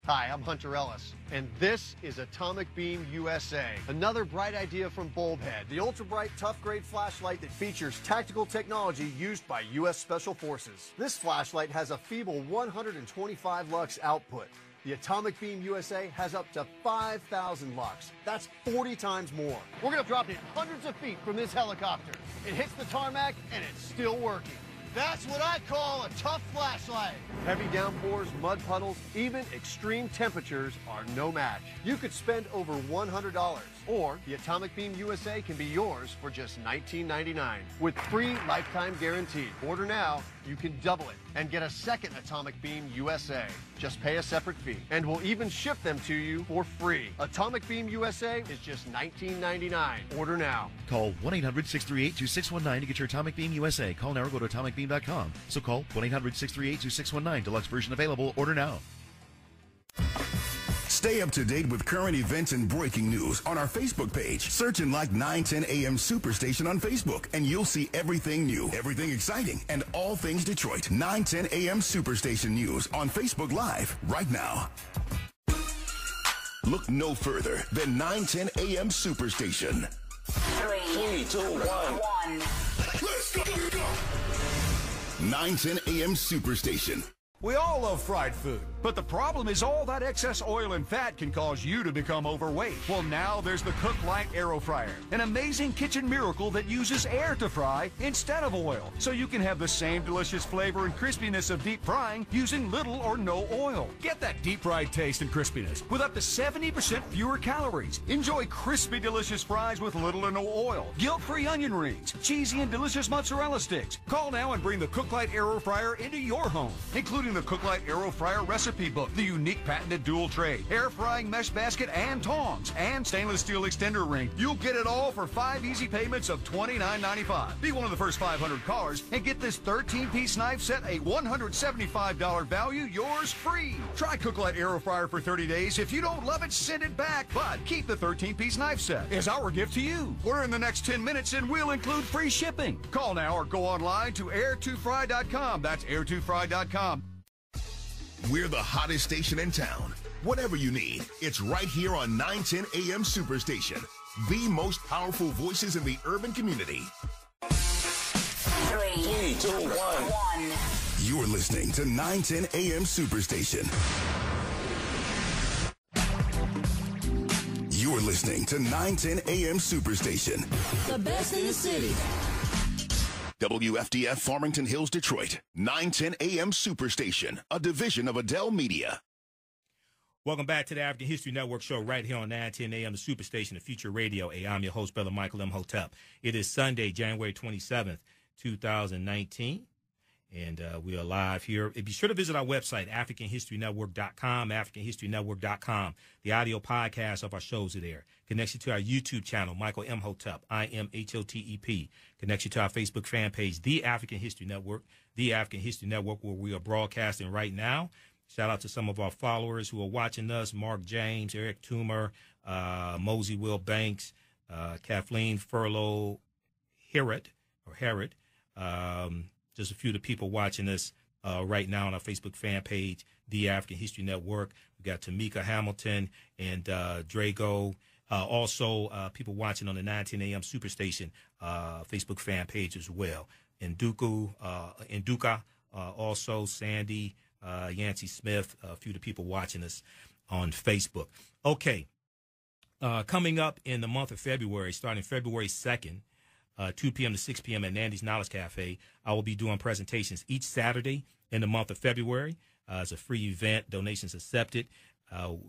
Hi, I'm Hunter Ellis, and this is Atomic Beam USA, another bright idea from Bulbhead, the ultra-bright, tough-grade flashlight that features tactical technology used by U.S. Special Forces. This flashlight has a feeble 125 lux output. The Atomic Beam USA has up to 5,000 lux. That's 40 times more. We're going to drop it hundreds of feet from this helicopter. It hits the tarmac, and it's still working. That's what I call a tough flashlight. Heavy downpours, mud puddles, even extreme temperatures are no match. You could spend over $100, or the Atomic Beam USA can be yours for just $19.99 with free lifetime guarantee. Order now, you can double it and get a second Atomic Beam USA. Just pay a separate fee, and we'll even ship them to you for free. Atomic Beam USA is just $19.99. Order now. Call 1-800-638-2619 to get your Atomic Beam USA. Call now or go to atomicbeam.com. So call 1-800-638-2619. Deluxe version available. Order now. Stay up to date with current events and breaking news on our Facebook page. Search and like 910 AM Superstation on Facebook, and you'll see everything new, everything exciting, and all things Detroit. 910 AM Superstation News on Facebook Live right now. Look no further than 910 AM Superstation. 3, 2, 1. Let's go. 910 AM Superstation. We all love fried food, but the problem is all that excess oil and fat can cause you to become overweight. Well, now there's the Cook Light Aero Fryer, an amazing kitchen miracle that uses air to fry instead of oil, so you can have the same delicious flavor and crispiness of deep frying using little or no oil. Get that deep fried taste and crispiness with up to 70% fewer calories. Enjoy crispy, delicious fries with little or no oil, guilt-free onion rings, cheesy and delicious mozzarella sticks. Call now and bring the Cook Light Aero Fryer into your home, including the Cook Light Aero Fryer recipe book, the unique patented dual tray, air frying mesh basket and tongs, and stainless steel extender ring. You'll get it all for 5 easy payments of $29.95. Be one of the first 500 callers and get this 13-piece knife set, a $175 value, yours free. Try Cook Light Aero Fryer for 30 days. If you don't love it, send it back, but keep the 13-piece knife set as our gift to you. Order in the next 10 minutes and we'll include free shipping. Call now or go online to air2fry.com. That's air2fry.com. We're the hottest station in town. Whatever you need, it's right here on 910 AM Superstation. The most powerful voices in the urban community. 3, 2, 1. You're listening to 910 AM Superstation. You're listening to 910 AM Superstation. The best in the city. WFDF Farmington Hills, Detroit. 910 AM Superstation, a division of Adele Media. Welcome back to the African History Network show right here on 910 AM, the Superstation, the Future Radio. I'm your host, Brother Michael Imhotep. It is Sunday, January 27th, 2019, and we are live here. Be sure to visit our website, AfricanHistoryNetwork.com, AfricanHistoryNetwork.com. The audio podcast of our shows are there. Connects you to our YouTube channel, Michael Imhotep, IMHOTEP. Connects you to our Facebook fan page, The African History Network, The African History Network, where we are broadcasting right now. Shout out to some of our followers who are watching us, Mark James, Eric Toomer, Mosey Will Banks, Kathleen Furlow Herod, just a few of the people watching us right now on our Facebook fan page, The African History Network. We got Tamika Hamilton and Drago. Also, people watching on the 910 AM Superstation Facebook fan page as well. Nduka, also Sandy, Yancey Smith, a few of the people watching us on Facebook. Okay, coming up in the month of February, starting February 2nd, 2 p.m. to 6 p.m. at Nandy's Knowledge Cafe, I will be doing presentations each Saturday in the month of February. It's a free event, donations accepted.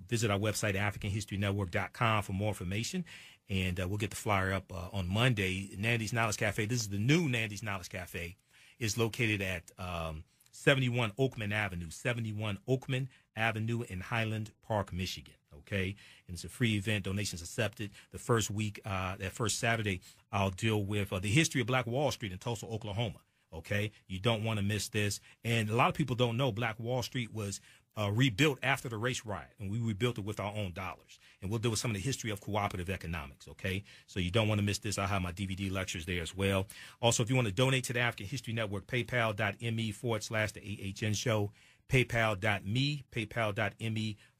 Visit our website, AfricanHistoryNetwork.com, for more information, and we'll get the flyer up on Monday. Nandy's Knowledge Cafe, this is the new Nandy's Knowledge Cafe, is located at 71 Oakman Avenue in Highland Park, Michigan. Okay, and it's a free event, donations accepted. The first week, that first Saturday, I'll deal with the history of Black Wall Street in Tulsa, Oklahoma. Okay, you don't want to miss this. And a lot of people don't know Black Wall Street was rebuilt after the race riot, and we rebuilt it with our own dollars. And we'll deal with some of the history of cooperative economics, okay? So you don't want to miss this. I'll have my DVD lectures there as well. Also, if you want to donate to the African History Network, paypal.me/The AHN Show, paypal.me/The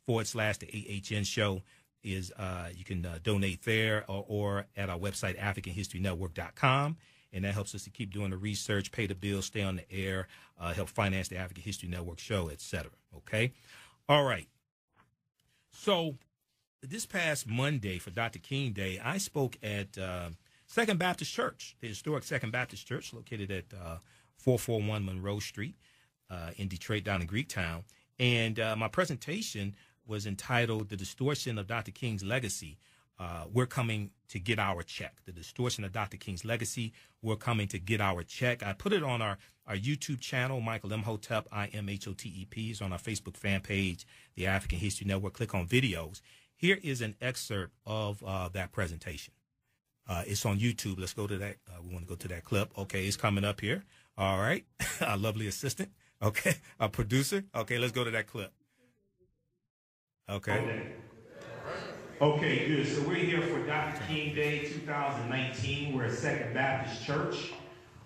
AHN Show is you can donate there or at our website, AfricanHistoryNetwork.com. And that helps us to keep doing the research, pay the bills, stay on the air, help finance the African History Network show, etc. Okay? All right. So this past Monday for Dr. King Day, I spoke at Second Baptist Church, the historic Second Baptist Church located at 441 Monroe Street in Detroit down in Greektown. And my presentation was entitled The Distortion of Dr. King's Legacy. We're coming to get our check. The distortion of Dr. King's legacy. We're coming to get our check. I put it on our YouTube channel, Michael Imhotep, IMHOTEP. It's on our Facebook fan page, the African History Network. Click on videos. Here is an excerpt of that presentation. It's on YouTube. Let's go to that. We want to go to that clip. Okay, it's coming up here. All right. Our lovely assistant. Okay. Our producer. Okay, let's go to that clip. Okay. Okay, good. So we're here for Dr. King Day 2019. We're at Second Baptist Church,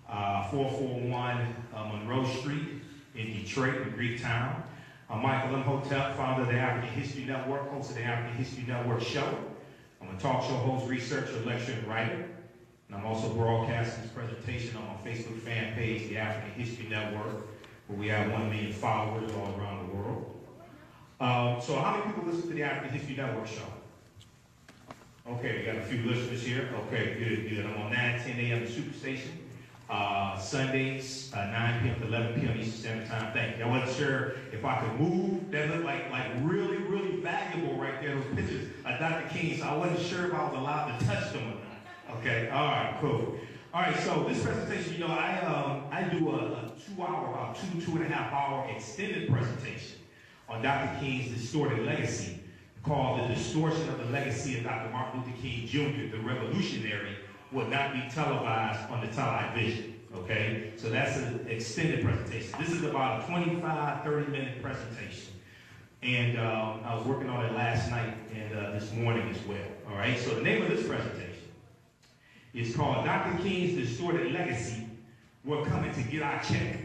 441 Monroe Street in Detroit, in Greektown. I'm Michael Imhotep, founder of the African History Network, host of the African History Network show. I'm a talk show host, researcher, lecturer, and writer. And I'm also broadcasting this presentation on my Facebook fan page, the African History Network. where we have 1 million followers all around the world. So how many people listen to the African History Network show? Okay, we got a few listeners here. Okay, good. I'm on 9:10 a.m. Superstation. Sundays, 9 p.m. to 11 p.m. Eastern Standard Time. Thank you. I wasn't sure if I could move. That looked like really, really valuable right there, those pictures of Dr. King. So I wasn't sure if I was allowed to touch them or not. Okay, all right, cool. All right, so this presentation, you know, I do a 2-hour, about 2.5 hour extended presentation on Dr. King's distorted legacy, called The Distortion of the Legacy of Dr. Martin Luther King Jr., the revolutionary, will not be televised on the television, okay? So that's an extended presentation. This is about a 25, 30-minute presentation. And I was working on it last night and this morning as well, all right? So the name of this presentation is called Dr. King's Distorted Legacy, We're Coming to Get Our Check.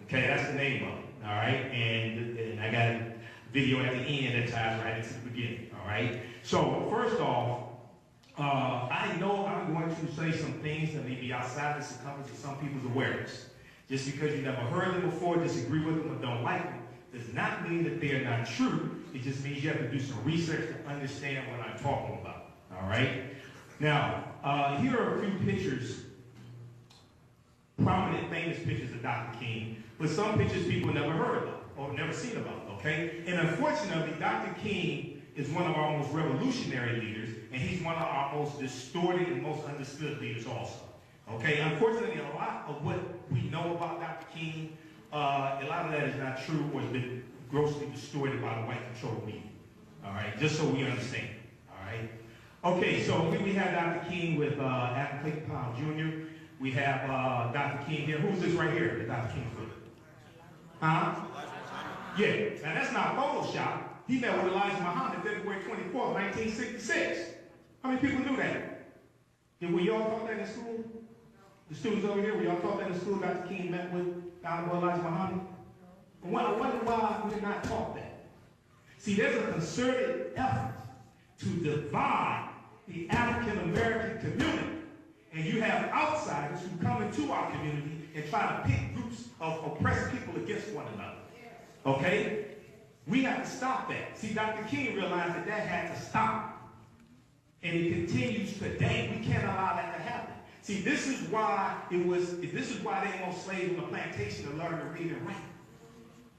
Okay, that's the name of it, all right? And I got a video at the end that ties right into the beginning, all right? So first off, I know I'm going to say some things that may be outside the circumference of some people's awareness. Just because you never heard them before, disagree with them, or don't like them, does not mean that they are not true. It just means you have to do some research to understand what I'm talking about, all right? Now, here are a few pictures, prominent, famous pictures of Dr. King, but some pictures people never heard about or never seen about, okay? And unfortunately, Dr. King is one of our most revolutionary leaders, and he's one of our most distorted and most understood leaders also. Okay, unfortunately, a lot of what we know about Dr. King, a lot of that is not true or has been grossly distorted by the white-controlled media. All right, just so we understand. All right. Okay, so here we have Dr. King with Adam Clayton Jr. We have Dr. King here. Who's this right here? Dr. King's with? Huh? Yeah, now that's not Photoshop. He met with Elijah Muhammad February 24th, 1966. How many people knew that? Were y'all taught that in school? The students over here, were y'all taught that in school? Dr. King met with Honorable Elijah Muhammad? I wonder why we're not taught that. See, there's a concerted effort to divide the African American community. And you have outsiders who come into our community and try to pit groups of oppressed people against one another. Okay? We have to stop that. See, Dr. King realized that that had to stop. And it continues today. We can't allow that to happen. See, this is why they want slaves on the plantation to learn to read and write.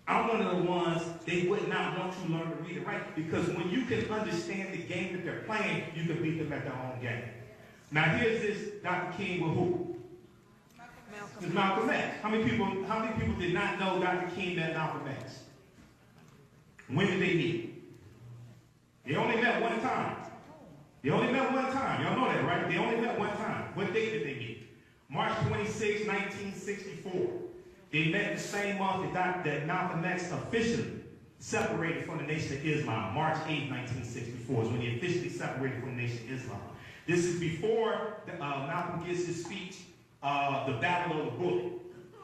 I'm one of the ones they would not want to learn to read and write, because when you can understand the game that they're playing, you can beat them at their own game. Now here's this Dr. King with who? It's Malcolm X. How many people did not know Dr. King met Malcolm X? When did they meet? They only met one time. They only met one time. Y'all know that, right? They only met one time. What date did they meet? March 26, 1964. They met the same month that Malcolm X officially separated from the Nation of Islam. March 8, 1964 is when he officially separated from the Nation of Islam. This is before Malcolm gives his speech, The Battle of the Bullet.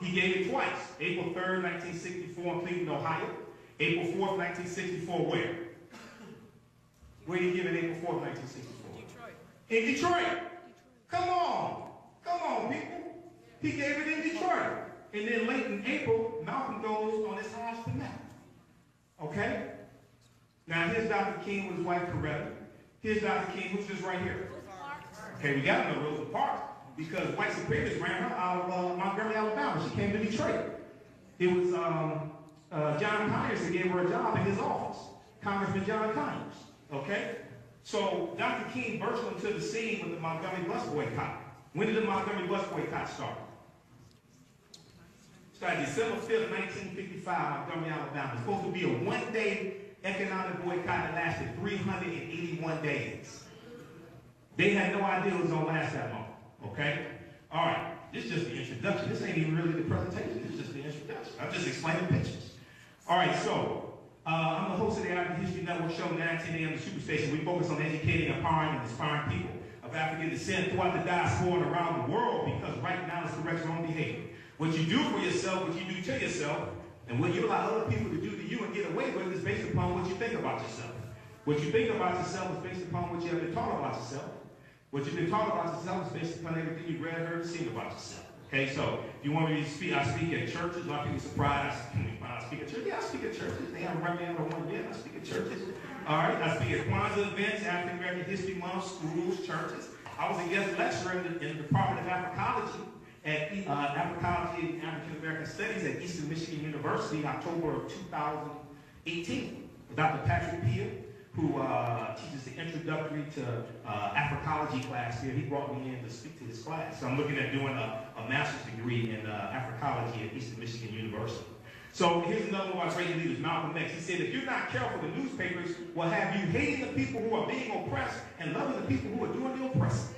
He gave it twice. April 3rd, 1964 in Cleveland, Ohio. April 4th, 1964 where? Where did he give it April 4th, 1964? Detroit. In Detroit. Come on, people. He gave it in Detroit. And then late in April, Malcolm goes on his Hajj to Mecca. Okay? Now here's Dr. King with his wife Coretta. Here's Dr. King, who's this right here? Okay, we got to know Rosa Parks, because white supremacists ran her out of Montgomery, Alabama. She came to Detroit. It was John Conyers that gave her a job in his office. Congressman John Conyers. Okay? So Dr. King burst into the scene with the Montgomery bus boycott. When did the Montgomery bus boycott start? Started December 5th, 1955, Montgomery, Alabama. It's supposed to be a one-day economic boycott that lasted 381 days. They had no idea it was going to last that long. Okay? All right. This is just the introduction. This ain't even really the presentation. This is just the introduction. I'm just explaining pictures. All right, so I'm the host of the African History Network show, 9:10 a.m. the Superstation. We focus on educating, empowering, and inspiring people of African descent throughout the diaspora and around the world, because right now it's correct your own behavior. What you do for yourself, what you do to yourself, and what you allow other people to do to you and get away with is based upon what you think about yourself. What you think about yourself is based upon what you have been taught about yourself. What you've been taught about yourself is based upon everything you've read, heard, and seen about yourself. Okay, so if you want me to speak, I speak at churches. A lot of people surprised. I speak at churches. Yeah, I speak at churches. They haven't run me out of one yet. I speak at churches. All right, I speak at Kwanzaa events, African American History Month, schools, churches. I was a guest lecturer in the Department of Africology at Africology and African American Studies at Eastern Michigan University in October of 2018. Dr. Patrick Pia, who teaches the introductory to Africology class here, he brought me in to speak to this class. So I'm looking at doing a master's degree in Africology at Eastern Michigan University. So here's another one of our great leaders, Malcolm X. He said, if you're not careful, the newspapers will have you hating the people who are being oppressed and loving the people who are doing the oppressing.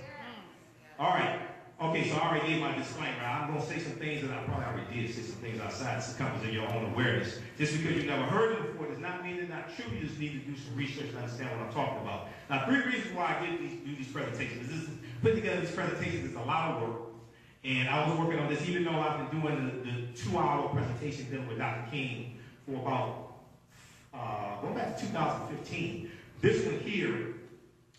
All right. Okay, so I already gave my disclaimer. I'm going to say some things that I probably already did, say some things outside the circumference of your own awareness. Just because you've never heard them before does not mean they're not true. You just need to do some research to understand what I'm talking about. Now, 3 reasons why I do these presentations. Putting together these presentations is a lot of work. And I was working on this, even though I've been doing the 2-hour presentation dealing with Dr. King for about, going back to 2015. This one here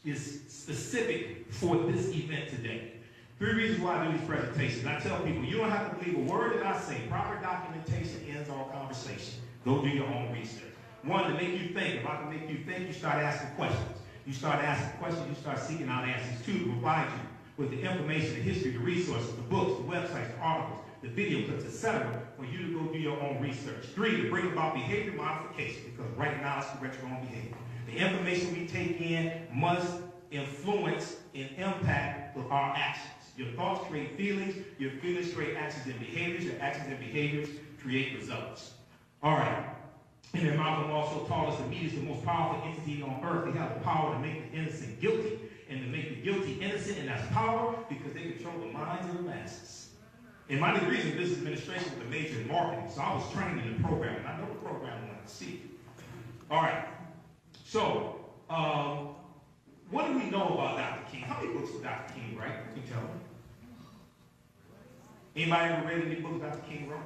is specific for this event today. 3 reasons why I do these presentations. I tell people, you don't have to believe a word that I say. Proper documentation ends all conversation. Go do your own research. 1, to make you think. If I can make you think, you start asking questions. You start asking questions, you start seeking out answers. 2, to provide you with the information, the history, the resources, the books, the websites, the articles, the video clips, etc., for you to go do your own research. 3, to bring about behavior modification, because right now it's correct your own behavior. The information we take in must influence and impact our actions. Your thoughts create feelings, your feelings create actions and behaviors, your actions and behaviors create results. All right. And then Malcolm also taught us the media is the most powerful entity on earth. They have the power to make the innocent guilty and to make the guilty innocent, and that's power because they control the minds of the masses. And my degree is in business administration with a major in marketing, so I was trained in the program, and I know the program when I see it. All right. So, what do we know about Dr. King? How many books did Dr. King write? Can you tell me? Anybody ever read any books Dr. King wrote?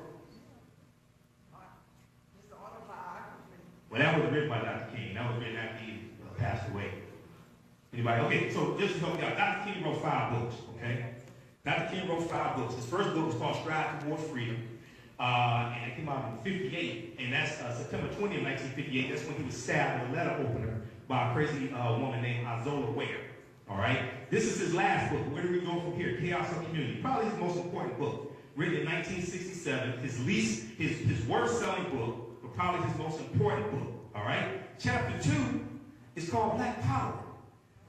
Well, that was written by Dr. King. That was written after he passed away. Anybody? Okay, so just to help you out, Dr. King wrote 5 books, okay? Dr. King wrote 5 books. His first book was called Strive Toward Freedom, and it came out in 58, and that's September 20th, 1958. That's when he was stabbed with a letter opener by a crazy woman named Azola Ware. All right? This is his last book. Where do we go from here? Chaos or Community. Probably his most important book. Written in 1967. His worst-selling book, but probably his most important book. All right? Chapter 2 is called Black Power.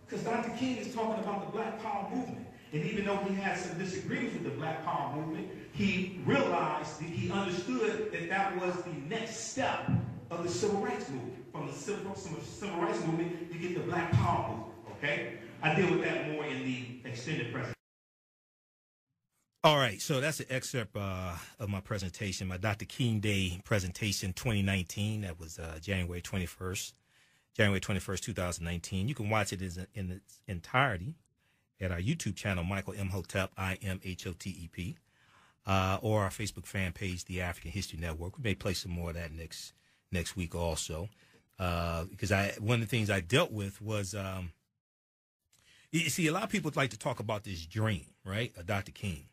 Because Dr. King is talking about the Black Power movement. And even though he had some disagreements with the Black Power movement, he realized that he understood that that was the next step of the Civil Rights movement. From the Civil Rights movement, you get the Black Power movement. Okay? I deal with that more in the extended presentation. All right, so that's an excerpt of my presentation, my Dr. King Day presentation 2019. That was January 21st, 2019. You can watch it in its entirety at our YouTube channel, Michael Imhotep, IMHOTEP, or our Facebook fan page, The African History Network. We may play some more of that next week also, because one of the things I dealt with was, you see, a lot of people like to talk about this dream, right, of Dr. King.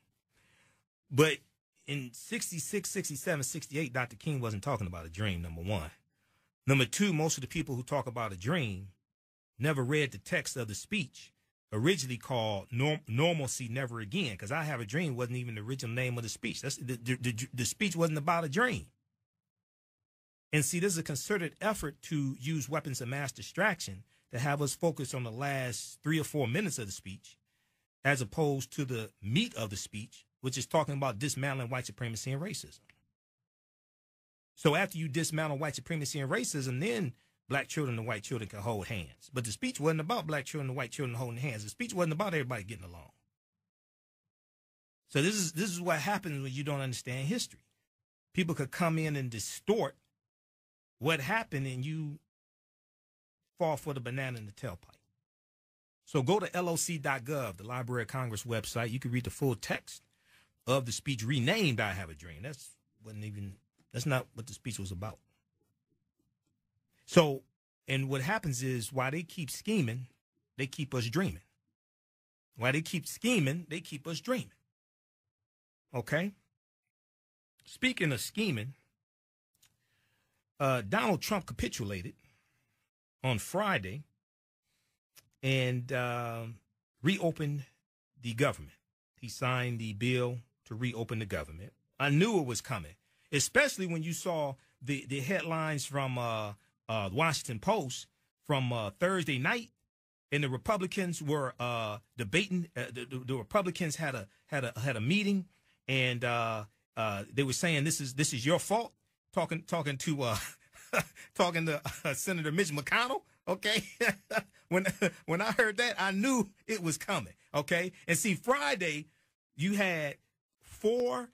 But in 66, 67, 68, Dr. King wasn't talking about a dream, number 1. Number 2, most of the people who talk about a dream never read the text of the speech, originally called Normalcy Never Again, because I Have a Dream wasn't even the original name of the speech. The speech wasn't about a dream. And see, this is a concerted effort to use weapons of mass distraction to have us focus on the last 3 or 4 minutes of the speech, as opposed to the meat of the speech, which is talking about dismantling white supremacy and racism. So after you dismantle white supremacy and racism, then black children and white children can hold hands. But the speech wasn't about black children and white children holding hands. The speech wasn't about everybody getting along. So this is what happens when you don't understand history. People could come in and distort what happened, and you fall for the banana in the tailpipe. So go to loc.gov, the Library of Congress website. You can read the full text of the speech renamed I Have a Dream. That's not what the speech was about. So, and what happens is, while they keep scheming, they keep us dreaming. While they keep scheming, they keep us dreaming. Okay. Speaking of scheming, Donald Trump capitulated on Friday and reopened the government. He signed the bill to reopen the government. I knew it was coming, especially when you saw the headlines from the Washington Post from Thursday night, and the Republicans were debating. The Republicans had a meeting, and they were saying this is your fault. Talking to Senator Mitch McConnell. Okay, when I heard that, I knew it was coming. Okay, and see, Friday you had four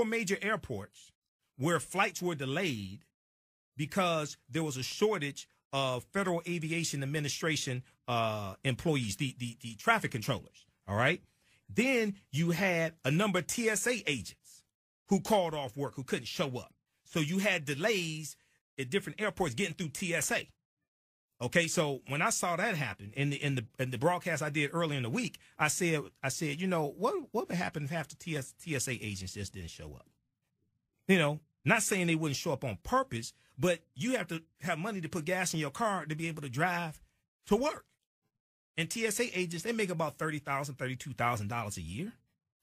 major airports where flights were delayed because there was a shortage of Federal Aviation Administration employees, the traffic controllers. All right. Then you had a number of TSA agents who called off work, who couldn't show up. So you had delays at different airports getting through TSA. Okay, so when I saw that happen in the broadcast I did earlier in the week, I said, you know, what would happen if half the TSA agents just didn't show up? You know, not saying they wouldn't show up on purpose, but you have to have money to put gas in your car to be able to drive to work. And TSA agents, they make about $30,000, $32,000 a year.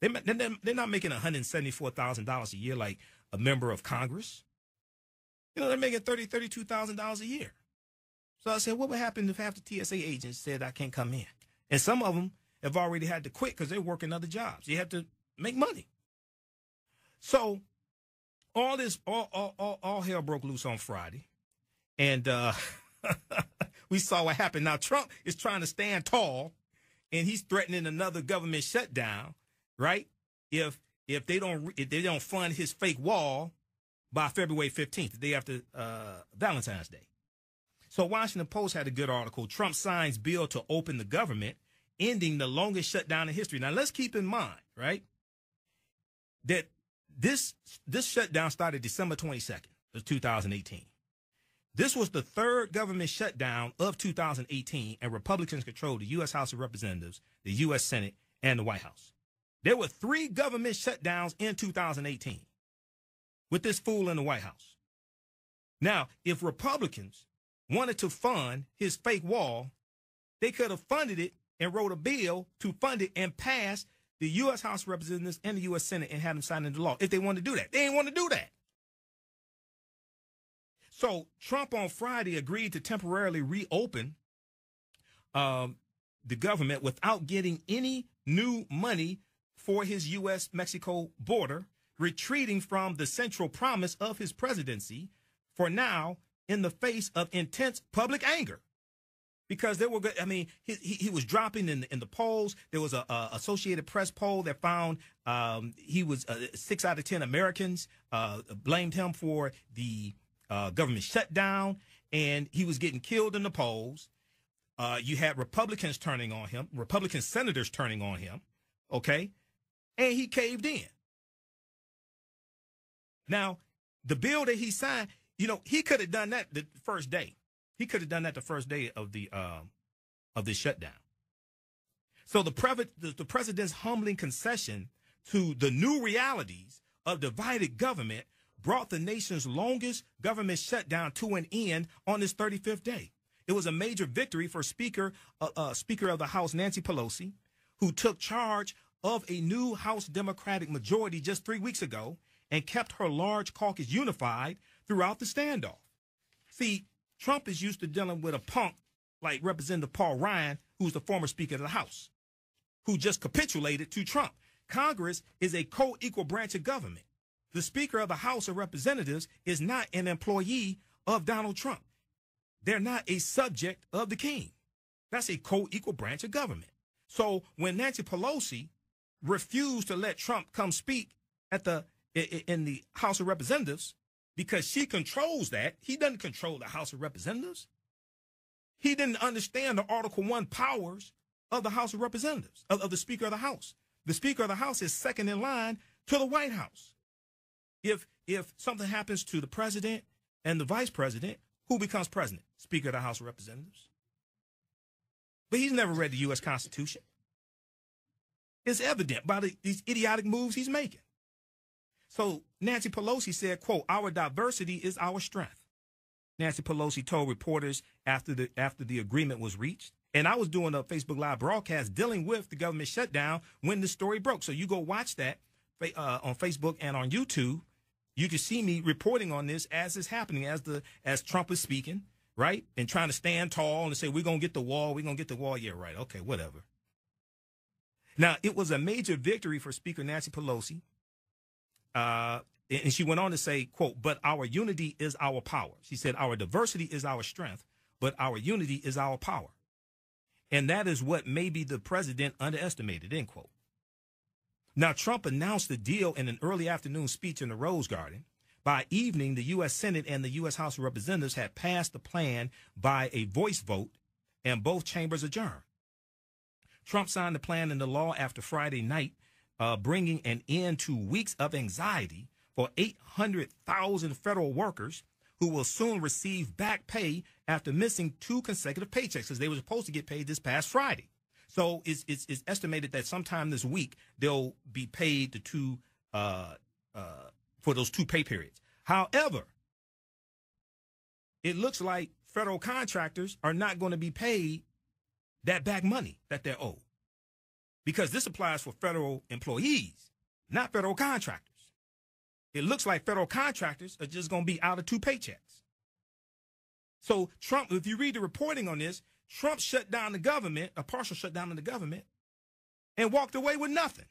They're not making $174,000 a year like a member of Congress. You know, they're making $30,000, $32,000 a year. So I said, what would happen if half the TSA agents said I can't come in? And some of them have already had to quit because they're working other jobs. You have to make money. So all hell broke loose on Friday. And we saw what happened. Now, Trump is trying to stand tall, and he's threatening another government shutdown, right? If they don't fund his fake wall by February 15th, the day after Valentine's Day. So Washington Post had a good article. Trump signs bill to open the government, ending the longest shutdown in history. Now, let's keep in mind, right, that this shutdown started December 22nd of 2018. This was the third government shutdown of 2018, and Republicans controlled the U.S. House of Representatives, the U.S. Senate, and the White House. There were 3 government shutdowns in 2018 with this fool in the White House. Now, if Republicans wanted to fund his fake wall, they could have funded it and wrote a bill to fund it and pass the U.S. House of Representatives and the U.S. Senate and have them sign into law if they wanted to do that. They didn't want to do that. So Trump on Friday agreed to temporarily reopen the government without getting any new money for his U.S.-Mexico border, retreating from the central promise of his presidency for now in the face of intense public anger. Because there were, I mean, he was dropping in the polls. There was a Associated Press poll that found he was 6 out of 10 Americans blamed him for the government shutdown, and he was getting killed in the polls. You had Republicans turning on him, Republican senators turning on him, okay? And he caved in. Now, the bill that he signed, you know, he could have done that the first day. He could have done that the first day of the shutdown. So the president's humbling concession to the new realities of divided government brought the nation's longest government shutdown to an end on its 35th day. It was a major victory for Speaker of the House Nancy Pelosi, who took charge of a new House Democratic majority just 3 weeks ago and kept her large caucus unified throughout the standoff. See, Trump is used to dealing with a punk like Representative Paul Ryan, who's the former Speaker of the House, who just capitulated to Trump. Congress is a co-equal branch of government. The Speaker of the House of Representatives is not an employee of Donald Trump. They're not a subject of the king. That's a co-equal branch of government. So when Nancy Pelosi refused to let Trump come speak in the House of Representatives, because she controls that, he doesn't control the House of Representatives. He didn't understand the Article I powers of the House of Representatives, of the Speaker of the House. The Speaker of the House is second in line to the White House. If something happens to the president and the vice president, who becomes president? Speaker of the House of Representatives. But he's never read the U.S. Constitution. is evident by these idiotic moves he's making. So Nancy Pelosi said, quote, "Our diversity is our strength." Nancy Pelosi told reporters after the agreement was reached. And I was doing a Facebook Live broadcast dealing with the government shutdown when the story broke. So you go watch that on Facebook and on YouTube. You can see me reporting on this as it's happening, as Trump is speaking, right? And trying to stand tall and say, we're going to get the wall. We're going to get the wall. Yeah, right. Okay, whatever. Now, it was a major victory for Speaker Nancy Pelosi. And she went on to say, quote, "But our unity is our power." She said, "Our diversity is our strength, but our unity is our power. And that is what maybe the president underestimated," end quote. Now, Trump announced the deal in an early afternoon speech in the Rose Garden. By evening, the U.S. Senate and the U.S. House of Representatives had passed the plan by a voice vote, and both chambers adjourned. Trump signed the plan into law after Friday night, bringing an end to weeks of anxiety for 800,000 federal workers who will soon receive back pay after missing 2 consecutive paychecks, because they were supposed to get paid this past Friday. So it's estimated that sometime this week they'll be paid for those 2 pay periods. However, it looks like federal contractors are not going to be paid that back money that they're owed, because this applies for federal employees, not federal contractors. It looks like federal contractors are just going to be out of 2 paychecks. So Trump, if you read the reporting on this, Trump shut down the government, a partial shutdown of the government, and walked away with nothing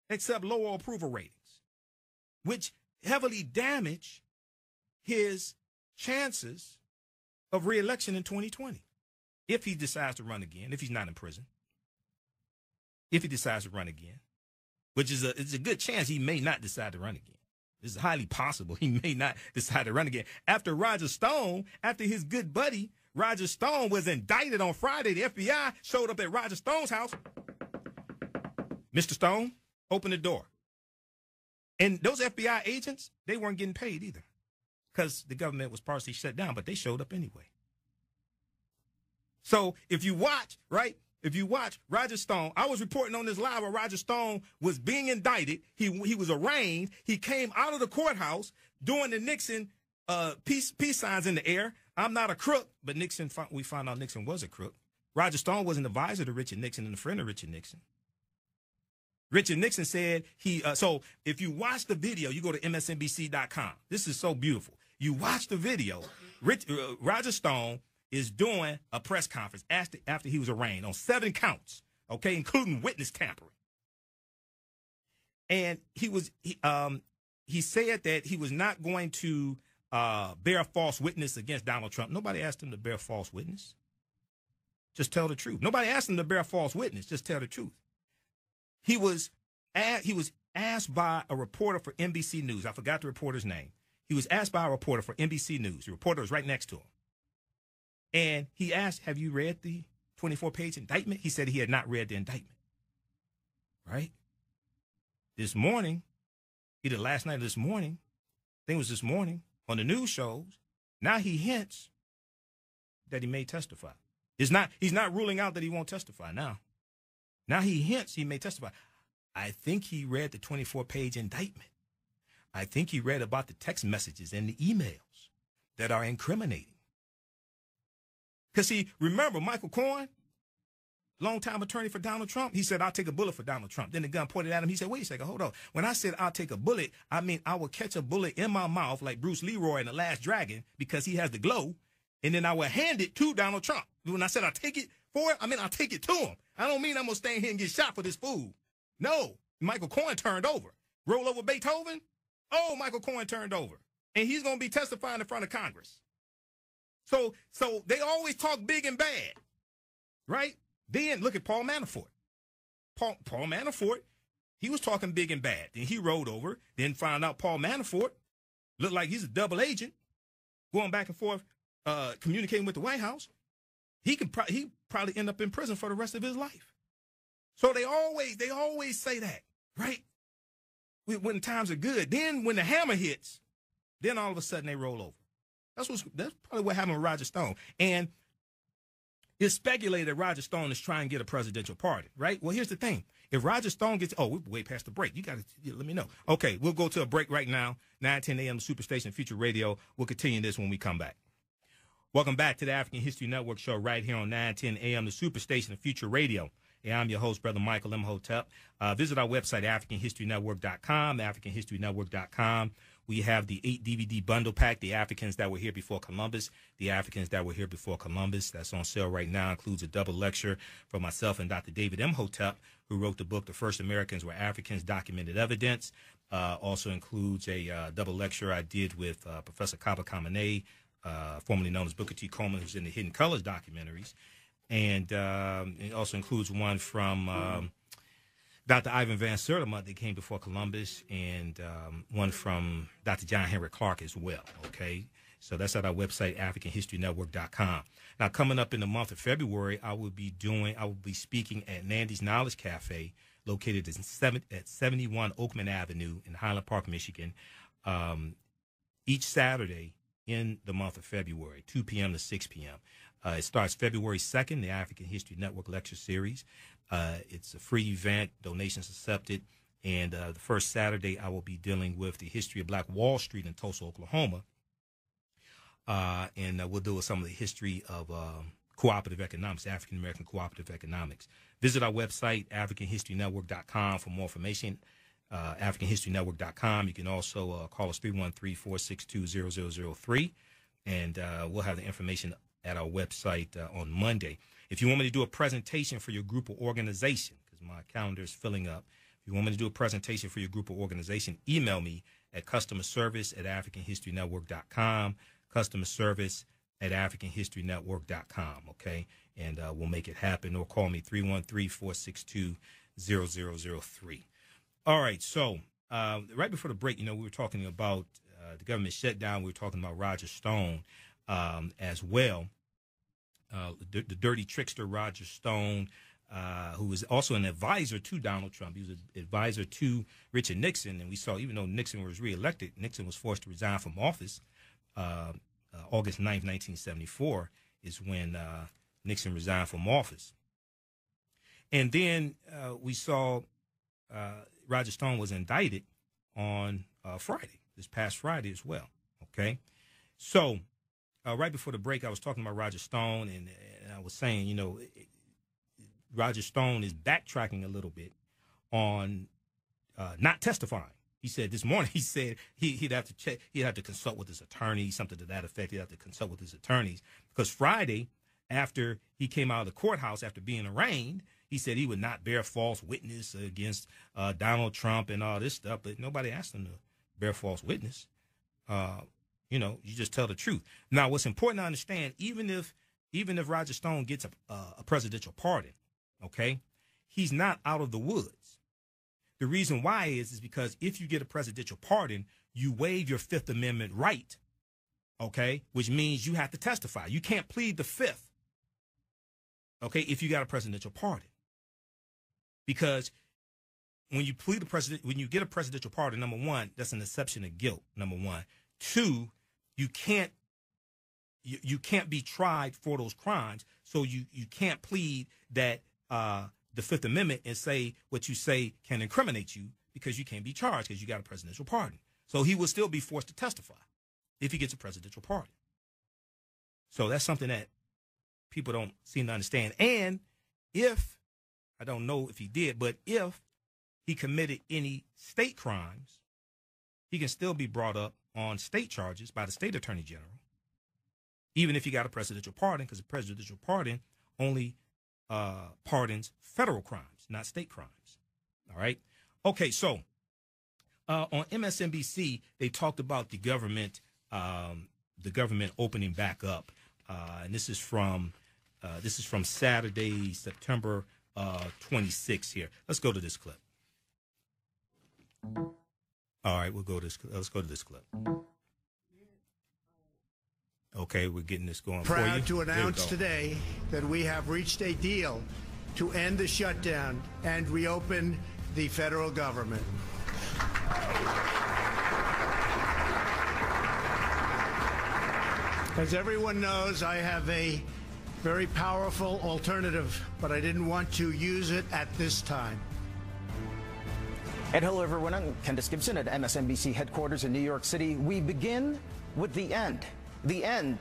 except lower approval ratings, which heavily damage his chances of re-election in 2020. If he decides to run again, if he's not in prison, if he decides to run again, which is it's a good chance he may not decide to run again. It's highly possible he may not decide to run again. After Roger Stone, after his good buddy, Roger Stone was indicted on Friday, the FBI showed up at Roger Stone's house. Mr. Stone, open the door. And those FBI agents, they weren't getting paid either, because the government was partially shut down, but they showed up anyway. So if you watch, right, if you watch Roger Stone, I was reporting on this live where Roger Stone was being indicted. He was arraigned. He came out of the courthouse doing the Nixon peace signs in the air. I'm not a crook, but we found out Nixon was a crook. Roger Stone was an advisor to Richard Nixon and a friend of Richard Nixon. Richard Nixon said so if you watch the video, you go to msnbc.com. This is so beautiful. You watch the video, Roger Stone is doing a press conference after he was arraigned on 7 counts, okay, including witness tampering. And he said that he was not going to bear false witness against Donald Trump. Nobody asked him to bear false witness. Just tell the truth. Nobody asked him to bear false witness. Just tell the truth. He was asked by a reporter for NBC News. I forgot the reporter's name. He was asked by a reporter for NBC News. The reporter was right next to him. And he asked, "Have you read the 24-page indictment?" He said he had not read the indictment. Right? This morning, either last night or this morning, I think it was this morning, on the news shows, now he hints that he may testify. He's not ruling out that he won't testify now. Now he hints he may testify. I think he read the 24-page indictment. I think he read about the text messages and the emails that are incriminating. Because remember, Michael Cohen, longtime attorney for Donald Trump, he said, "I'll take a bullet for Donald Trump." Then the gun pointed at him. He said, "Wait a second, hold on. When I said I'll take a bullet, I mean I will catch a bullet in my mouth like Bruce Leroy in The Last Dragon, because he has the glow, and then I will hand it to Donald Trump." When I said I'll take it for it, I mean I'll take it to him. I don't mean I'm going to stand here and get shot for this fool. No, Michael Cohen turned over. Roll over Beethoven? Oh, Michael Cohen turned over. And he's going to be testifying in front of Congress. So they always talk big and bad, right? Then look at Paul Manafort. Paul Manafort, he was talking big and bad. Then he rolled over, then found out Paul Manafort looked like he's a double agent, going back and forth, communicating with the White House. He probably end up in prison for the rest of his life. So they always say that, right? When times are good. Then when the hammer hits, then all of a sudden they roll over. That's probably what happened with Roger Stone. And it's speculated that Roger Stone is trying to get a presidential pardon, right? Well, here's the thing. If Roger Stone gets, we're way past the break. You got to let me know. Okay, we'll go to a break right now. 9:10 a.m. Superstation Future Radio. We'll continue this when we come back. Welcome back to the African History Network show right here on 9:10 a.m. the Superstation Future Radio. And I'm your host, Brother Michael Imhotep. Visit our website, AfricanHistoryNetwork.com, AfricanHistoryNetwork.com. We have the 8 DVD bundle pack, The Africans That Were Here Before Columbus, The Africans That Were Here Before Columbus. That's on sale right now. Includes a double lecture from myself and Dr. David Imhotep, who wrote the book, The First Americans Were Africans, Documented Evidence. Also includes a double lecture I did with Professor Kaba Kamene, formerly known as Booker T. Coleman, who's in the Hidden Colors documentaries. And it also includes one from Dr. Ivan Van Sertima that came before Columbus, and one from Dr. John Henry Clark as well, okay? So that's at our website, AfricanHistoryNetwork.com. Now, coming up in the month of February, I will be speaking at Nandy's Knowledge Cafe, located at 71 Oakman Avenue in Highland Park, Michigan, each Saturday in the month of February, 2 p.m. to 6 p.m. It starts February 2nd, the African History Network Lecture Series. It's a free event, donations accepted, and the first Saturday I will be dealing with the history of Black Wall Street in Tulsa, Oklahoma, and we'll deal with some of the history of cooperative economics, African American cooperative economics. Visit our website, AfricanHistoryNetwork.com, for more information. AfricanHistoryNetwork.com. You can also call us 313-462-0003, and we'll have the information at our website on Monday. If you want me to do a presentation for your group or organization, because my calendar is filling up, if you want me to do a presentation for your group or organization, email me at customerservice@AfricanHistoryNetwork.com, customerservice@AfricanHistoryNetwork.com, okay? And we'll make it happen, or call me 313-462-0003. All right, so right before the break, we were talking about the government shutdown. We were talking about Roger Stone as well. The dirty trickster Roger Stone, who was also an advisor to Donald Trump. He was an advisor to Richard Nixon. And we saw, even though Nixon was reelected, Nixon was forced to resign from office. August 9th, 1974 is when Nixon resigned from office. And then we saw Roger Stone was indicted on Friday, this past Friday as well. Okay. So right before the break, I was talking about Roger Stone, and I was saying, Roger Stone is backtracking a little bit on not testifying. He said this morning, he'd have to check, he'd have to consult with his attorney, something to that effect. He'd have to consult with his attorneys, because Friday, after he came out of the courthouse after being arraigned, he said he would not bear false witness against Donald Trump and all this stuff, but nobody asked him to bear false witness. You just tell the truth. Now, what's important to understand, even if Roger Stone gets a presidential pardon, okay, he's not out of the woods. The reason why is because if you get a presidential pardon, you waive your Fifth Amendment right, okay, which means you have to testify. You can't plead the Fifth, okay, if you got a presidential pardon. Because when you when you get a presidential pardon, number one, that's an exception of guilt, number one. Two, you can't be tried for those crimes, so you can't plead that the Fifth Amendment and say what you say can incriminate you, because you can't be charged because you got a presidential pardon. So he will still be forced to testify if he gets a presidential pardon. So that's something that people don't seem to understand. And if, I don't know if he did, but if he committed any state crimes, he can still be brought up on state charges by the state attorney general, even if he got a presidential pardon, because a presidential pardon only pardons federal crimes, not state crimes. All right. Okay. So on MSNBC, they talked about the government opening back up, and this is from Saturday, September 26th. Here, let's go to this clip. All right, let's go to this clip. Okay, we're getting this going for you. Proud to announce today that we have reached a deal to end the shutdown and reopen the federal government. As everyone knows, I have a very powerful alternative, but I didn't want to use it at this time. And hello, everyone. I'm Candace Gibson at MSNBC headquarters in New York City. We begin with the end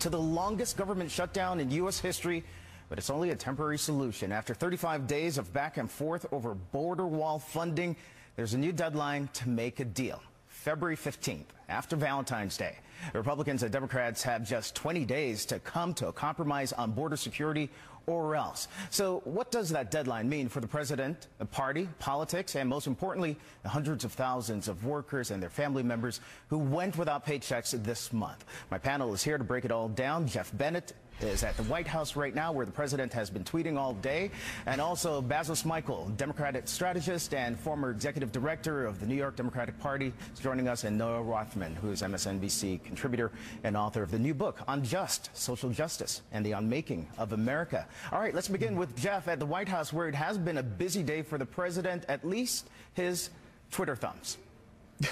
to the longest government shutdown in U.S. history, but it's only a temporary solution. After 35 days of back and forth over border wall funding, there's a new deadline to make a deal. February 15th, after Valentine's Day. Republicans and Democrats have just 20 days to come to a compromise on border security or else. So what does that deadline mean for the president, the party, politics, and most importantly, the hundreds of thousands of workers and their family members who went without paychecks this month? My panel is here to break it all down. Jeff Bennett is at the White House right now, where the president has been tweeting all day, and also Basil Smikle, Democratic strategist and former executive director of the New York Democratic Party, is joining us, and Noah Rothman, who is MSNBC contributor and author of the new book, Unjust: Social Justice and the Unmaking of America. All right, let's begin with Jeff at the White House, where it has been a busy day for the president, at least his Twitter thumbs.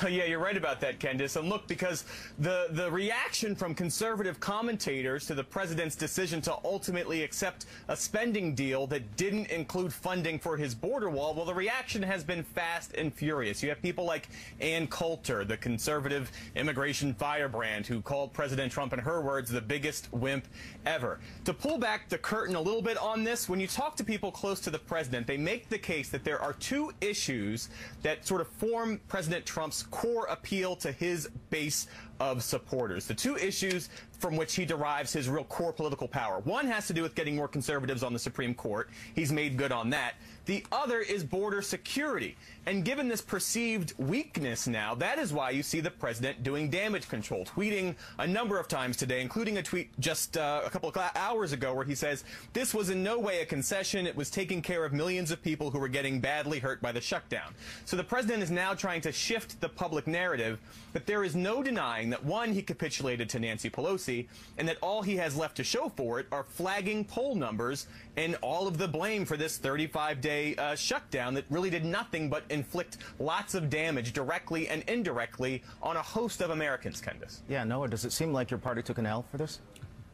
Yeah, you're right about that, Candace. And look, because the reaction from conservative commentators to the president's decision to ultimately accept a spending deal that didn't include funding for his border wall, well, the reaction has been fast and furious. You have people like Ann Coulter, the conservative immigration firebrand, who called President Trump, in her words, the biggest wimp ever. To pull back the curtain a little bit on this, when you talk to people close to the president, they make the case that there are two issues that sort of form President Trump's core appeal to his base of supporters. The two issues from which he derives his real core political power. One has to do with getting more conservatives on the Supreme Court. He's made good on that. The other is border security. And given this perceived weakness now, that is why you see the president doing damage control, tweeting a number of times today, including a tweet just a couple of hours ago where he says, this was in no way a concession. It was taking care of millions of people who were getting badly hurt by the shutdown. So the president is now trying to shift the public narrative, but there is no denying that, one, he capitulated to Nancy Pelosi, and that all he has left to show for it are flagging poll numbers and all of the blame for this 35-day shutdown that really did nothing but inflict lots of damage directly and indirectly on a host of Americans, Candace. Yeah, Noah, does it seem like your party took an L for this?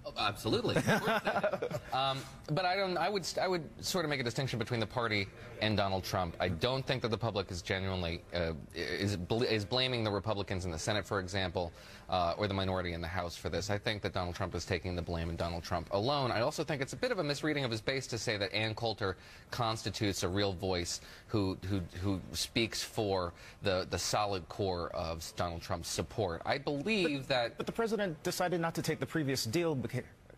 Oh, absolutely. But I would sort of make a distinction between the party and Donald Trump. I don't think that the public is genuinely is blaming the Republicans in the Senate, for example, or the minority in the House for this. I think that Donald Trump is taking the blame, and Donald Trump alone. I also think it's a bit of a misreading of his base to say that Ann Coulter constitutes a real voice who speaks for the solid core of Donald Trump's support. I believe but the president decided not to take the previous deal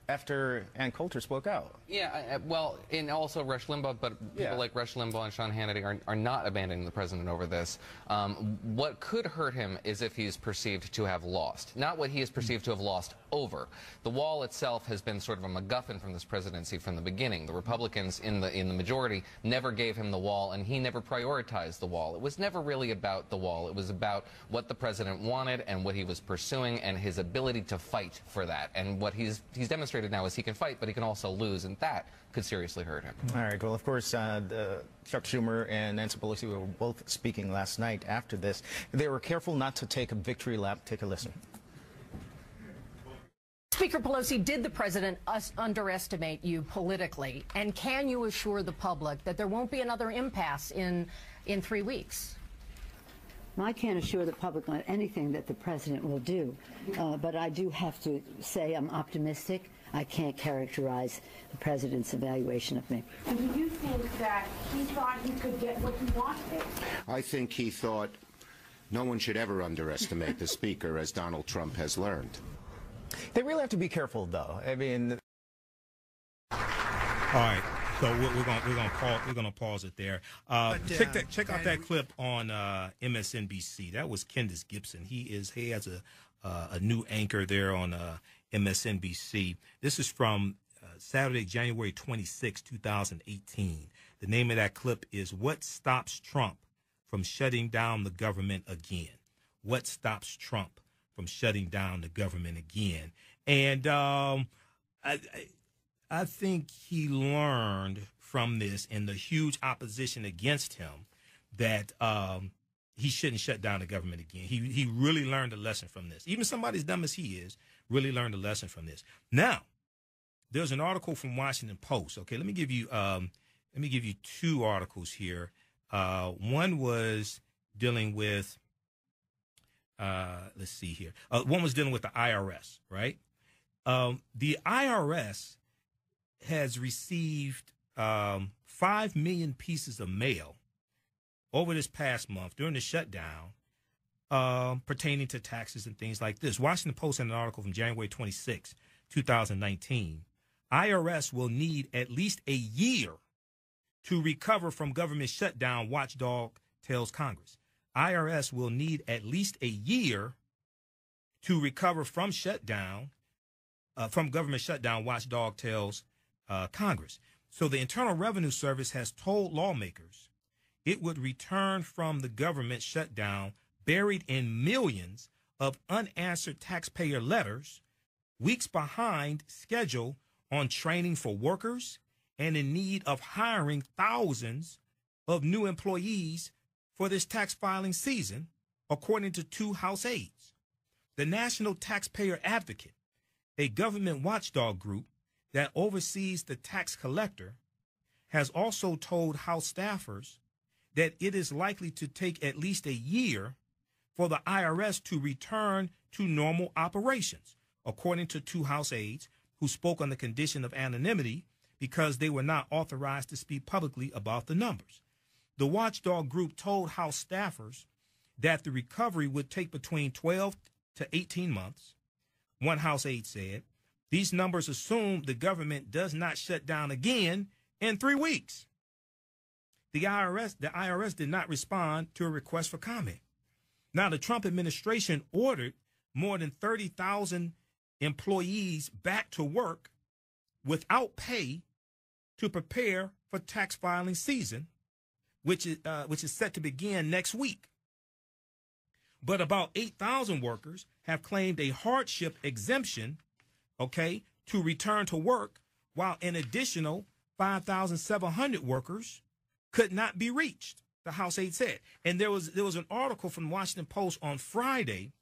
after Ann Coulter spoke out. Yeah, well, and also Rush Limbaugh, but people like Rush Limbaugh and Sean Hannity are not abandoning the president over this. What could hurt him is if he's perceived to have lost, not what he is perceived to have lost over. The wall itself has been sort of a MacGuffin from this presidency from the beginning. The Republicans in the majority never gave him the wall, and he never prioritized the wall. It was never really about the wall. It was about what the president wanted and what he was pursuing and his ability to fight for that. And what he's demonstrated now is he can fight, but he can also lose, and that could seriously hurt him. All right. Well, of course, Chuck Schumer and Nancy Pelosi were both speaking last night after this. They were careful not to take a victory lap. Take a listen. Speaker Pelosi, did the president underestimate you politically? And can you assure the public that there won't be another impasse in 3 weeks? I can't assure the public on anything that the president will do, but I do have to say I'm optimistic. I can't characterize the president's evaluation of me. Do you think that he thought he could get what he wanted? I think he thought no one should ever underestimate the speaker, as Donald Trump has learned. They really have to be careful, though. I mean, all right. So we're gonna pause it there. Check out that clip on MSNBC. That was Candace Gibson. He has a new anchor there on MSNBC. This is from Saturday, January 26, 2018. The name of that clip is "What Stops Trump from Shutting Down the Government Again?" What stops Trump from shutting down the government again? And I think he learned from this and the huge opposition against him that he shouldn't shut down the government again. He really learned a lesson from this. Even somebody as dumb as he is really learned a lesson from this. Now, there's an article from Washington Post. Okay, let me give you two articles here. One was dealing with, let's see here. One was dealing with the IRS, right? The IRS has received 5 million pieces of mail over this past month during the shutdown pertaining to taxes and things like this. Washington Post had an article from January 26, 2019. IRS will need at least a year to recover from government shutdown, watchdog tells Congress. IRS will need at least a year to recover from shutdown, from government shutdown, watchdog tells Congress. So the Internal Revenue Service has told lawmakers it would return from the government shutdown buried in millions of unanswered taxpayer letters, weeks behind schedule on training for workers, and in need of hiring thousands of new employees for this tax filing season, according to 2 House aides. The National Taxpayer Advocate, a government watchdog group that oversees the tax collector, has also told House staffers that it is likely to take at least a year for the IRS to return to normal operations, according to 2 House aides who spoke on the condition of anonymity because they were not authorized to speak publicly about the numbers. The watchdog group told House staffers that the recovery would take between 12 to 18 months. One House aide said, these numbers assume the government does not shut down again in 3 weeks. The IRS did not respond to a request for comment. Now, the Trump administration ordered more than 30,000 employees back to work without pay to prepare for tax filing season, which is set to begin next week. But about 8,000 workers have claimed a hardship exemption, to return to work, while an additional 5,700 workers could not be reached, the House aide said. And there was an article from the Washington Post on Friday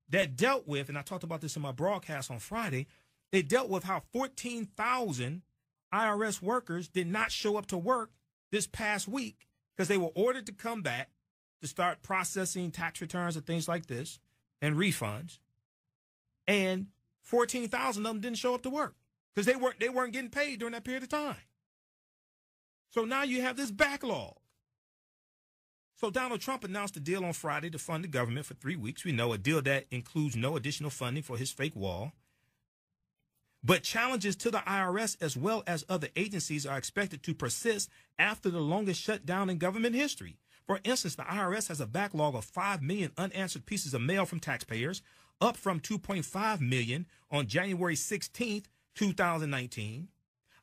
that dealt with, and I talked about this in my broadcast on Friday, it dealt with how 14,000 IRS workers did not show up to work this past week because they were ordered to come back to start processing tax returns and things like this and refunds. And 14,000 of them didn't show up to work because they weren't getting paid during that period of time. So now you have this backlog. So Donald Trump announced a deal on Friday to fund the government for 3 weeks. We know a deal that includes no additional funding for his fake wall. But challenges to the IRS as well as other agencies are expected to persist after the longest shutdown in government history. For instance, the IRS has a backlog of 5 million unanswered pieces of mail from taxpayers, up from 2.5 million on January 16th, 2019.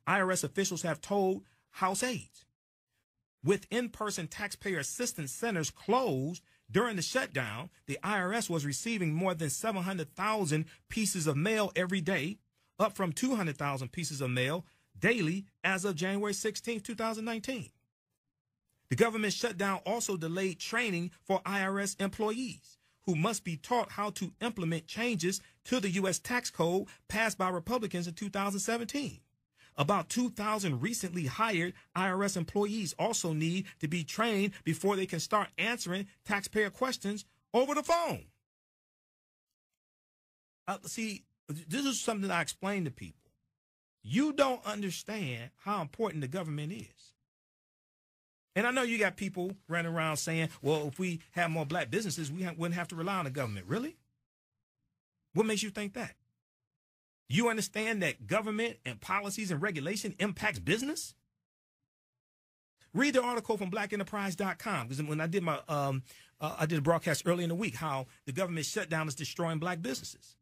IRS officials have told House aides. With in-person taxpayer assistance centers closed during the shutdown, the IRS was receiving more than 700,000 pieces of mail every day, up from 200,000 pieces of mail daily as of January 16, 2019. The government shutdown also delayed training for IRS employees, who must be taught how to implement changes to the U.S. tax code passed by Republicans in 2017. About 2,000 recently hired IRS employees also need to be trained before they can start answering taxpayer questions over the phone. See, this is something I explain to people. You don't understand how important the government is. And I know you got people running around saying, well, if we have more black businesses, we wouldn't have to rely on the government. Really? What makes you think that? You understand that government and policies and regulation impacts business? Read the article from blackenterprise.com, because when I did I did a broadcast early in the week, how the government shutdown is destroying black businesses.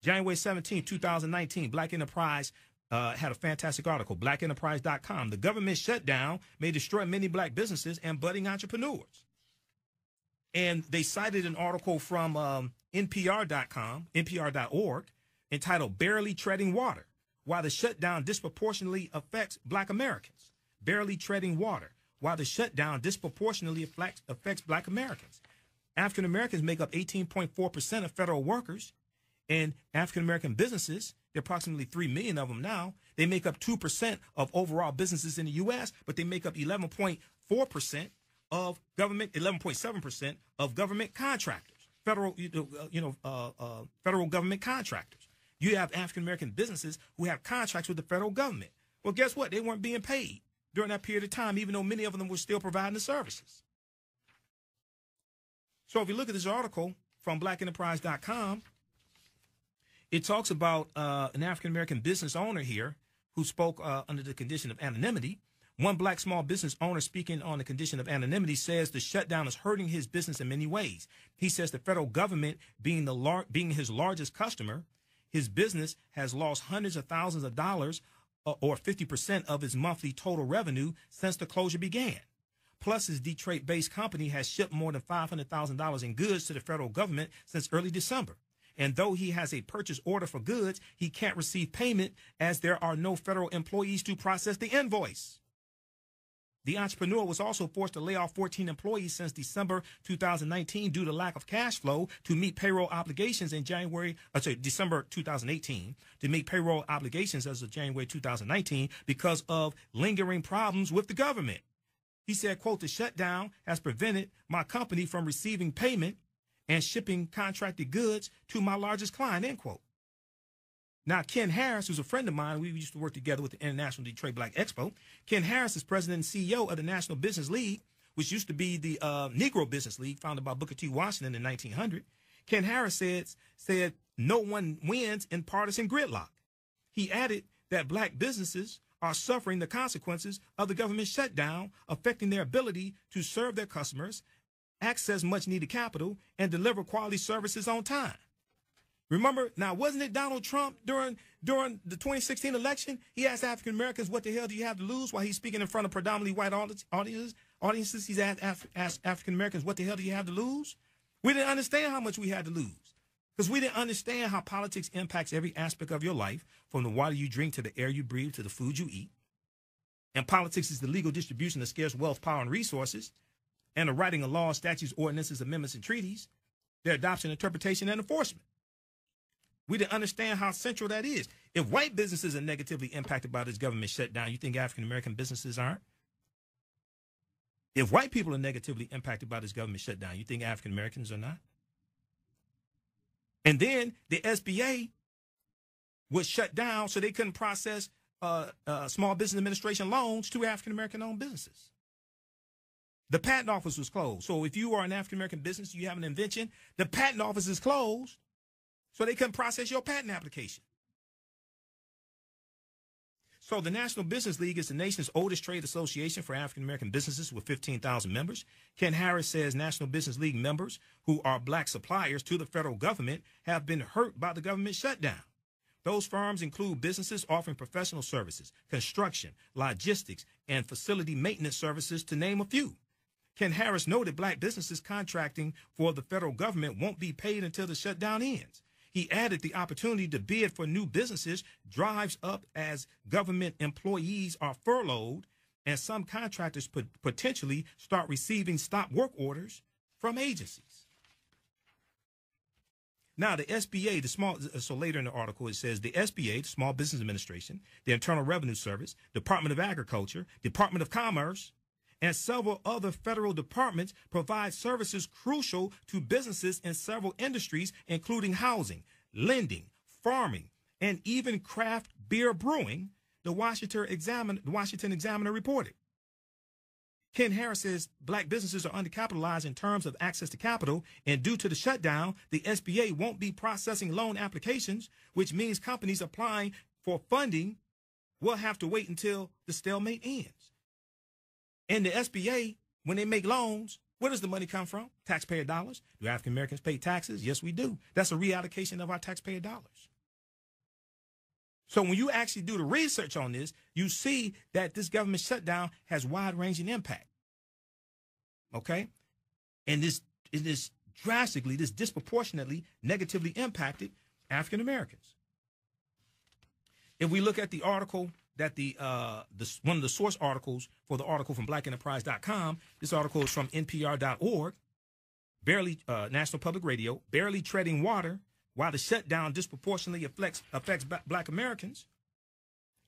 January 17, 2019, Black Enterprise had a fantastic article, blackenterprise.com. The government shutdown may destroy many black businesses and budding entrepreneurs. And they cited an article from NPR.com, NPR.org, entitled Barely Treading Water, Why the Shutdown Disproportionately Affects Black Americans. Barely Treading Water, Why the Shutdown Disproportionately Affects Black Americans. African Americans make up 18.4% of federal workers, and African American businesses, there are approximately 3 million of them now, they make up 2% of overall businesses in the U.S., but they make up 11.4% of government, 11.7% of government contractors, federal government contractors. You have African American businesses who have contracts with the federal government. Well, guess what? They weren't being paid during that period of time, even though many of them were still providing the services. So if you look at this article from blackenterprise.com, it talks about an African American business owner here who spoke under the condition of anonymity. One black small business owner speaking on the condition of anonymity says the shutdown is hurting his business in many ways. He says the federal government being his largest customer, his business has lost hundreds of thousands of dollars or 50% of his monthly total revenue since the closure began. Plus, his Detroit-based company has shipped more than $500,000 in goods to the federal government since early December. And though he has a purchase order for goods, he can't receive payment as there are no federal employees to process the invoice. The entrepreneur was also forced to lay off 14 employees since December 2019 due to lack of cash flow to meet payroll obligations in December 2018 to meet payroll obligations as of January 2019 because of lingering problems with the government. He said, quote, the shutdown has prevented my company from receiving payment and shipping contracted goods to my largest client, end quote. Now, Ken Harris, who's a friend of mine, we used to work together with the International Detroit Black Expo. Ken Harris is president and CEO of the National Business League, which used to be the Negro Business League founded by Booker T. Washington in 1900. Ken Harris said no one wins in partisan gridlock. He added that black businesses are suffering the consequences of the government shutdown, affecting their ability to serve their customers, access much-needed capital, and deliver quality services on time. Remember, now, wasn't it Donald Trump during the 2016 election? He asked African Americans, what the hell do you have to lose, while he's speaking in front of predominantly white audiences. He's asked African Americans, what the hell do you have to lose? We didn't understand how much we had to lose because we didn't understand how politics impacts every aspect of your life, from the water you drink to the air you breathe to the food you eat. And politics is the legal distribution of scarce wealth, power, and resources, and the writing of laws, statutes, ordinances, amendments, and treaties, their adoption, interpretation, and enforcement. We didn't understand how central that is. If white businesses are negatively impacted by this government shutdown, you think African-American businesses aren't? If white people are negatively impacted by this government shutdown, you think African-Americans are not? And then the SBA was shut down so they couldn't process Small Business Administration loans to African-American owned businesses. The patent office was closed. So if you are an African-American business, you have an invention, the patent office is closed. So they couldn't process your patent application. So the National Business League is the nation's oldest trade association for African-American businesses with 15,000 members. Ken Harris says National Business League members who are black suppliers to the federal government have been hurt by the government shutdown. Those firms include businesses offering professional services, construction, logistics, and facility maintenance services, to name a few. Ken Harris noted black businesses contracting for the federal government won't be paid until the shutdown ends. He added the opportunity to bid for new businesses drives up as government employees are furloughed and some contractors potentially start receiving stop work orders from agencies. Now, the SBA, so later in the article, it says the SBA, the Small Business Administration, the Internal Revenue Service, Department of Agriculture, Department of Commerce, and several other federal departments provide services crucial to businesses in several industries, including housing, lending, farming, and even craft beer brewing, the Washington Examiner reported. Ken Harris says black businesses are undercapitalized in terms of access to capital, and due to the shutdown, the SBA won't be processing loan applications, which means companies applying for funding will have to wait until the stalemate ends. And the SBA, when they make loans, where does the money come from? Taxpayer dollars. Do African Americans pay taxes? Yes, we do. That's a reallocation of our taxpayer dollars. So when you actually do the research on this, you see that this government shutdown has wide-ranging impact. Okay? And this drastically, this disproportionately negatively impacted African Americans. If we look at the article that one of the source articles for the article from blackenterprise.com, this article is from NPR.org, National Public Radio, barely treading water while the shutdown disproportionately affects black Americans.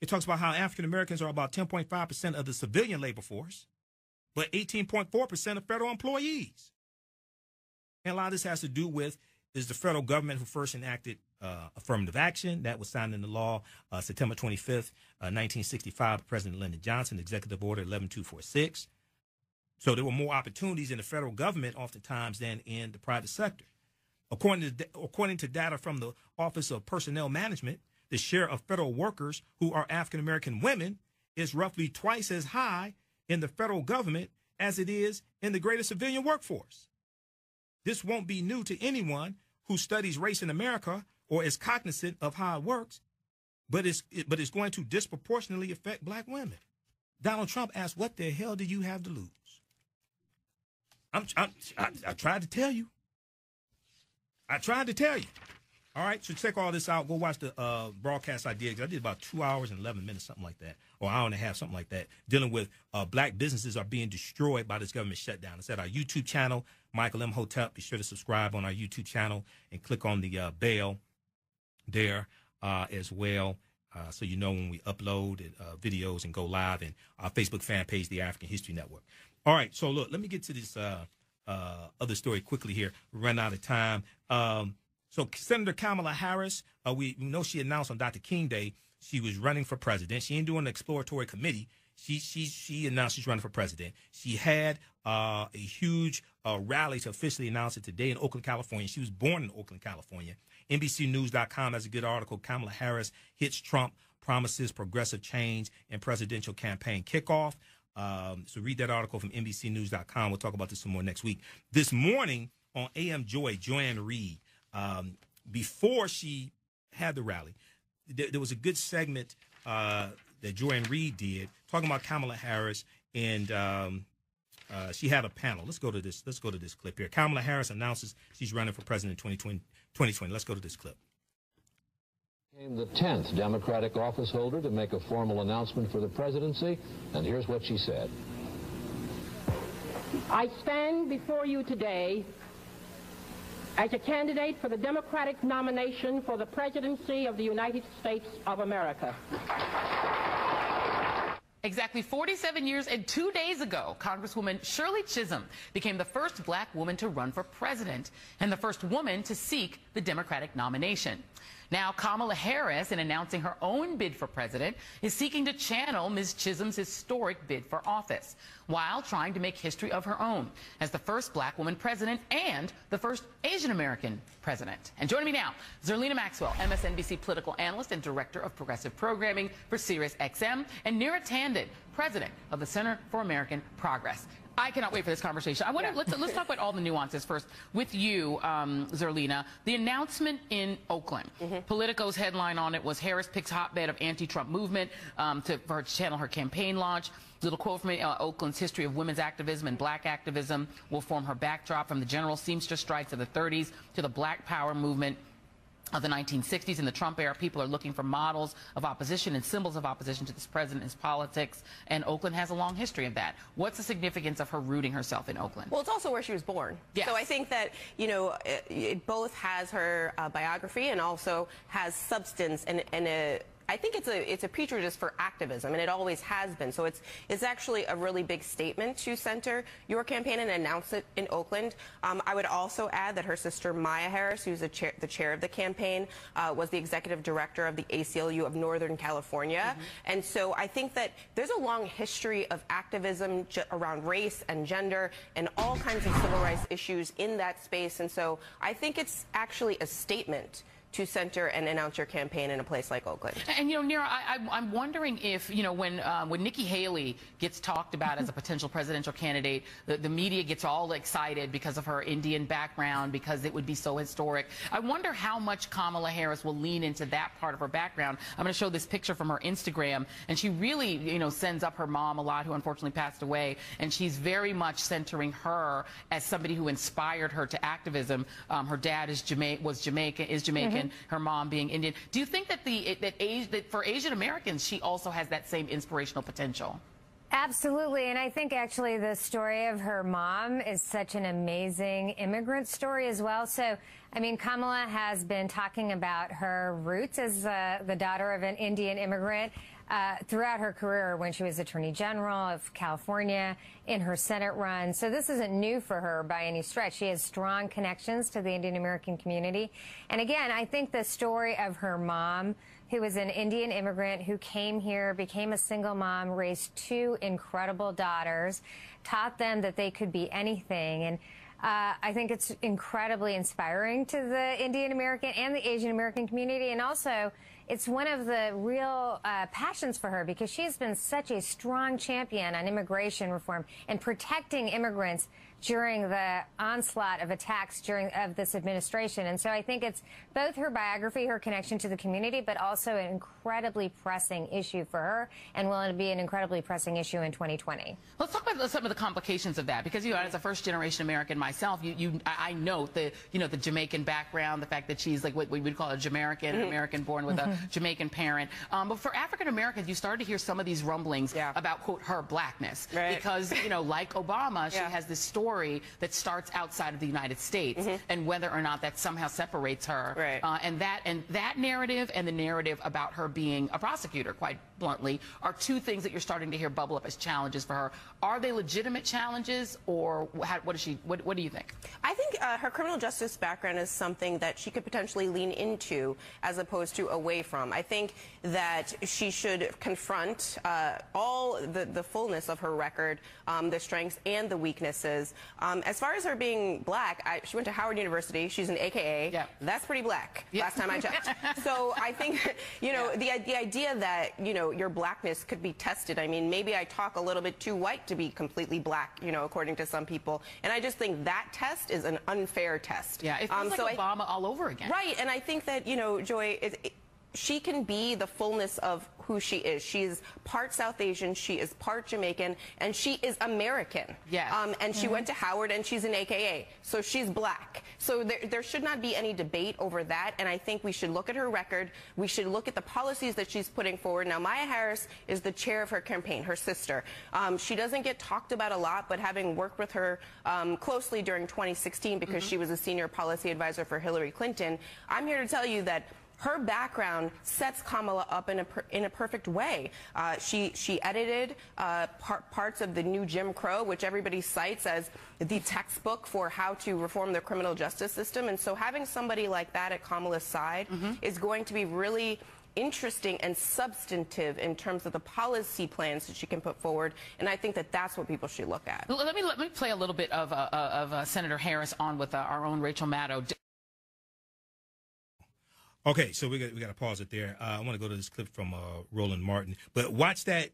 It talks about how African Americans are about 10.5% of the civilian labor force. but 18.4% of federal employees. And a lot of this has to do with is the federal government who first enacted affirmative action. That was signed into law September 25th, 1965, President Lyndon Johnson, Executive Order 11246. So there were more opportunities in the federal government oftentimes than in the private sector. According to data from the Office of Personnel Management, the share of federal workers who are African American women is roughly twice as high in the federal government as it is in the greater civilian workforce. This won't be new to anyone who studies race in America or is cognizant of how it works, but it's going to disproportionately affect black women. Donald Trump asked, what the hell do you have to lose? I tried to tell you. I tried to tell you. All right, so check all this out. Go watch the broadcast I did. I did about 2 hours and 11 minutes, something like that, or an hour and a half, something like that, dealing with black businesses are being destroyed by this government shutdown. It's at our YouTube channel, Michael Imhotep. Be sure to subscribe on our YouTube channel and click on the bell there as well, so you know when we upload videos and go live, and our Facebook fan page, the African History Network. All right, so look, let me get to this other story quickly here. We run out of time. So Senator Kamala Harris, we know she announced on Dr. King Day she was running for president. She ain't doing an exploratory committee. She announced she's running for president. She had a huge rally to officially announce it today in Oakland, California. She was born in Oakland, California. NBCnews.com has a good article. Kamala Harris hits Trump, promises progressive change in presidential campaign kickoff. So read that article from NBCnews.com. We'll talk about this some more next week. This morning on AM Joanne Reed, before she had the rally, there was a good segment that Joanne Reed did talking about Kamala Harris, and she had a panel. Let's go to this clip here. Kamala Harris announces she's running for president in 2020. Let's go to this clip. Became the 10th Democratic office holder to make a formal announcement for the presidency, and here's what she said. I stand before you today as a candidate for the Democratic nomination for the presidency of the United States of America. Exactly 47 years and 2 days ago, Congresswoman Shirley Chisholm became the first black woman to run for president and the first woman to seek the Democratic nomination. Now, Kamala Harris, in announcing her own bid for president, is seeking to channel Ms. Chisholm's historic bid for office, while trying to make history of her own as the first black woman president and the first Asian American president. And joining me now, Zerlina Maxwell, MSNBC political analyst and director of progressive programming for SiriusXM, and Neera Tanden, president of the Center for American Progress. I cannot wait for this conversation. I want to let's talk about all the nuances first with you, Zerlina. The announcement in Oakland. Politico's headline on it was Harris picks hotbed of anti-Trump movement for her to channel her campaign launch. Little quote from Oakland's history of women's activism and black activism will form her backdrop, from the general Seamster strikes of the 30s to the Black Power movement of the 1960s. In the Trump era, people are looking for models of opposition and symbols of opposition to this president's politics, and Oakland has a long history of that. What's the significance of her rooting herself in Oakland? Well, it's also where she was born. Yes. So I think that, you know, it both has her biography and also has substance and I think it's a petri dish for activism, and it always has been. So it's actually a really big statement to center your campaign and announce it in Oakland. I would also add that her sister Maya Harris, who's the chair of the campaign, was the executive director of the ACLU of Northern California. And so I think that there's a long history of activism around race and gender and all kinds of civil rights issues in that space. And so I think it's actually a statement to center and announce your campaign in a place like Oakland. And, you know, Neera, I'm wondering if, you know, when Nikki Haley gets talked about as a potential presidential candidate, the media gets all excited because of her Indian background, because it would be so historic. I wonder how much Kamala Harris will lean into that part of her background. I'm going to show this picture from her Instagram, and she really, you know, sends up her mom a lot, who unfortunately passed away, and she's very much centering her as somebody who inspired her to activism. Her dad is Jamaican. Her mom being Indian. Do you think that for Asian Americans, she also has that same inspirational potential? Absolutely, and I think actually the story of her mom is such an amazing immigrant story as well. So, I mean, Kamala has been talking about her roots as the daughter of an Indian immigrant. throughout her career when she was Attorney General of California, in her Senate run. So this isn't new for her by any stretch. She has strong connections to the Indian American community. And again, I think the story of her mom, who was an Indian immigrant who came here, became a single mom, raised two incredible daughters, taught them that they could be anything. And I think it's incredibly inspiring to the Indian American and the Asian American community. And also, it's one of the real passions for her because she has been such a strong champion on immigration reform and protecting immigrants during the onslaught of attacks of this administration. And so I think it's both her biography, her connection to the community, but also an incredibly pressing issue for her and will be an incredibly pressing issue in 2020. Let's talk about some of the complications of that because, you know, as a first-generation American myself, I note the, you know, the Jamaican background, the fact that she's like what we would call a Jamaican, American born with a Jamaican parent. But for African Americans, you started to hear some of these rumblings about, quote, her blackness. Right. Because, you know, like Obama, she has this story that starts outside of the United States and whether or not that somehow separates her. Right. And that narrative and the narrative about her being a prosecutor, quite bluntly, are two things that you're starting to hear bubble up as challenges for her. Are they legitimate challenges, or what do you think? I think her criminal justice background is something that she could potentially lean into as opposed to away from. I think that she should confront all the fullness of her record, the strengths and the weaknesses. As far as her being black, she went to Howard University. She's an AKA. Yeah. That's pretty black, last time I checked. So I think, you know, the idea that, you know, your blackness could be tested. I mean, maybe I talk a little bit too white to be completely black, you know, according to some people. And I just think that test is an unfair test. Yeah, it feels like Obama all over again. Right, and I think that, you know, Joy, she can be the fullness of who she is. She is part South Asian, she is part Jamaican, and she is American. Yes. And she went to Howard, and she's an AKA, so she's black. So there should not be any debate over that, and I think we should look at her record. We should look at the policies that she's putting forward. Now, Maya Harris is the chair of her campaign, her sister. She doesn't get talked about a lot, but having worked with her closely during 2016 because she was a senior policy advisor for Hillary Clinton, I'm here to tell you that her background sets Kamala up in a perfect way. She edited parts of the new Jim Crow, which everybody cites as the textbook for how to reform the criminal justice system. And so having somebody like that at Kamala's side is going to be really interesting and substantive in terms of the policy plans that she can put forward, and I think that that's what people should look at. Let me play a little bit of Senator Harris on with our own Rachel Maddow. Okay, so we got to pause it there. I want to go to this clip from Roland Martin, but watch that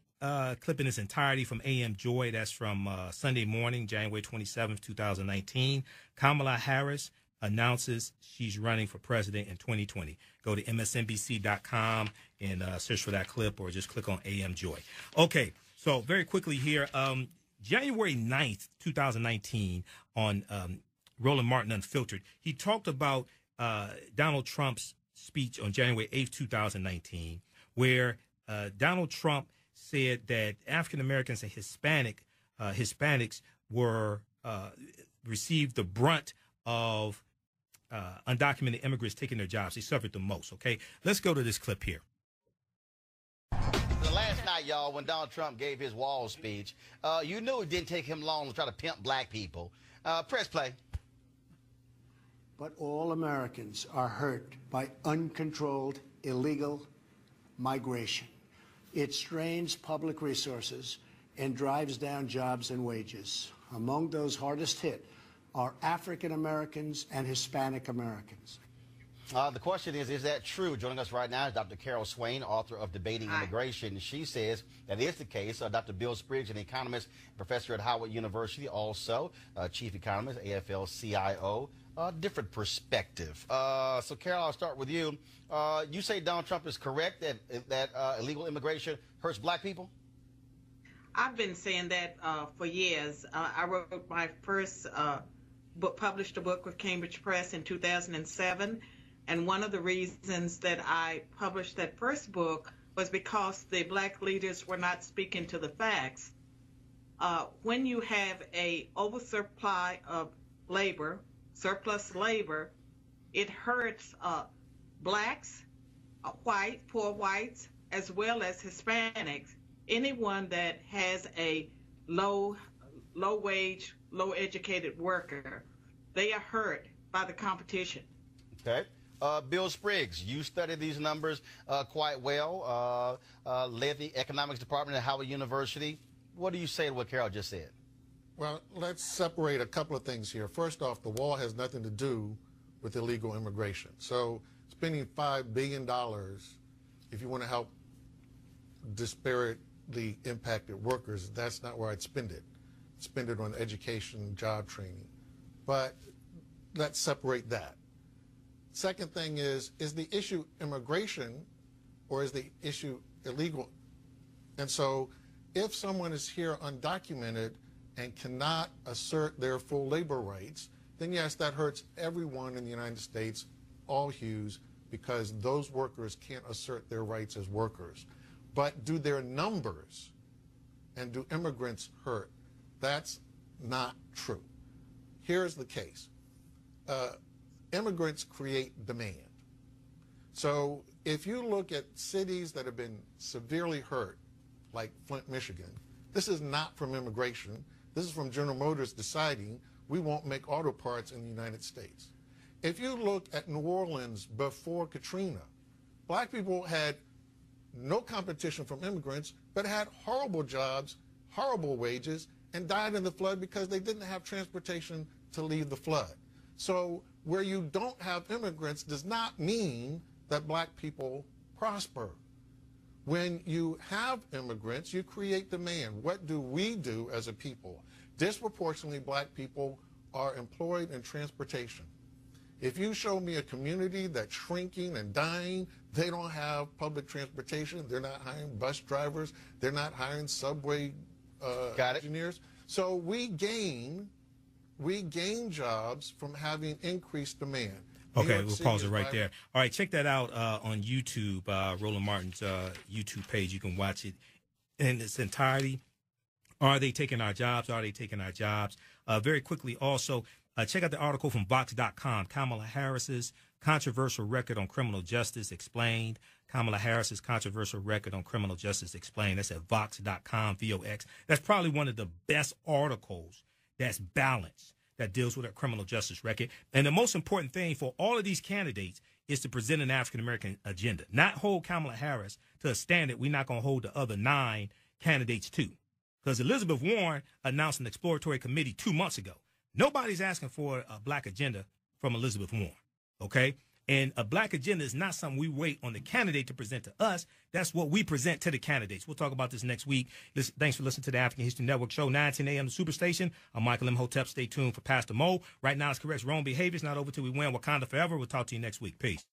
clip in its entirety from AM Joy. That's from Sunday morning, January 27th, 2019. Kamala Harris announces she's running for president in 2020. Go to msnbc.com and search for that clip, or just click on AM Joy. Okay, so very quickly here, January 9th, 2019, on Roland Martin Unfiltered, he talked about Donald Trump's speech on January 8th, 2019, where Donald Trump said that African Americans and Hispanics were received the brunt of undocumented immigrants taking their jobs. They suffered the most. Okay, let's go to this clip here. The last night, y'all, when Donald Trump gave his wall speech, you knew it didn't take him long to try to pimp black people. Press play. But all Americans are hurt by uncontrolled, illegal migration. It strains public resources and drives down jobs and wages. Among those hardest hit are African Americans and Hispanic Americans. The question is that true? Joining us right now is Dr. Carol Swain, author of Debating Immigration. She says that is the case. Dr. Bill Spriggs, an economist, professor at Howard University, also chief economist, AFL-CIO. Different perspective. So, Carol, I'll start with you. You say Donald Trump is correct that illegal immigration hurts black people? I've been saying that for years. I wrote my first book, published a book with Cambridge Press in 2007. And one of the reasons that I published that first book was because the black leaders were not speaking to the facts. When you have a oversupply of labor, surplus labor, it hurts blacks, poor whites, as well as Hispanics, anyone that has a low wage, low educated worker, they are hurt by the competition. Okay. Bill Spriggs, you studied these numbers quite well, led the economics department at Howard University. What do you say to what Carol just said? Well, let's separate a couple of things here. First off, the wall has nothing to do with illegal immigration. So spending $5 billion, if you want to help disparately impacted workers, that's not where I'd spend it. Spend it on education, job training. But let's separate that. Second thing is the issue immigration or is the issue illegal? And so if someone is here undocumented and cannot assert their full labor rights, then yes, that hurts everyone in the United States, all hues, because those workers can't assert their rights as workers. But do their numbers and do immigrants hurt? That's not true. Here's the case. Immigrants create demand. So if you look at cities that have been severely hurt, like Flint, Michigan, this is not from immigration. This is from General Motors deciding we won't make auto parts in the United States. If you look at New Orleans before Katrina, black people had no competition from immigrants, but had horrible jobs, horrible wages, and died in the flood because they didn't have transportation to leave the flood. So where you don't have immigrants does not mean that black people prosper. When you have immigrants, you create demand. What do we do as a people? Disproportionately, black people are employed in transportation. If you show me a community that's shrinking and dying, they don't have public transportation, they're not hiring bus drivers, they're not hiring subway engineers. So we gain jobs from having increased demand. Okay, we'll pause it right there. All right, check that out on YouTube, Roland Martin's YouTube page. You can watch it in its entirety. Are they taking our jobs? Are they taking our jobs? Very quickly, also, check out the article from Vox.com, Kamala Harris's controversial record on criminal justice explained. Kamala Harris's controversial record on criminal justice explained. That's at Vox.com, VOX. That's probably one of the best articles that's balanced, that deals with a criminal justice record. And the most important thing for all of these candidates is to present an African-American agenda, not hold Kamala Harris to a standard we're not going to hold the other 9 candidates to. Because Elizabeth Warren announced an exploratory committee 2 months ago. Nobody's asking for a black agenda from Elizabeth Warren, okay? And a black agenda is not something we wait on the candidate to present to us. That's what we present to the candidates. We'll talk about this next week. Thanks for listening to the African History Network show, 9:10 a.m. the Superstation. I'm Michael Imhotep. Stay tuned for Pastor Mo. Right now, it's correct wrong behaviors. Not over till we win. Wakanda forever. We'll talk to you next week. Peace.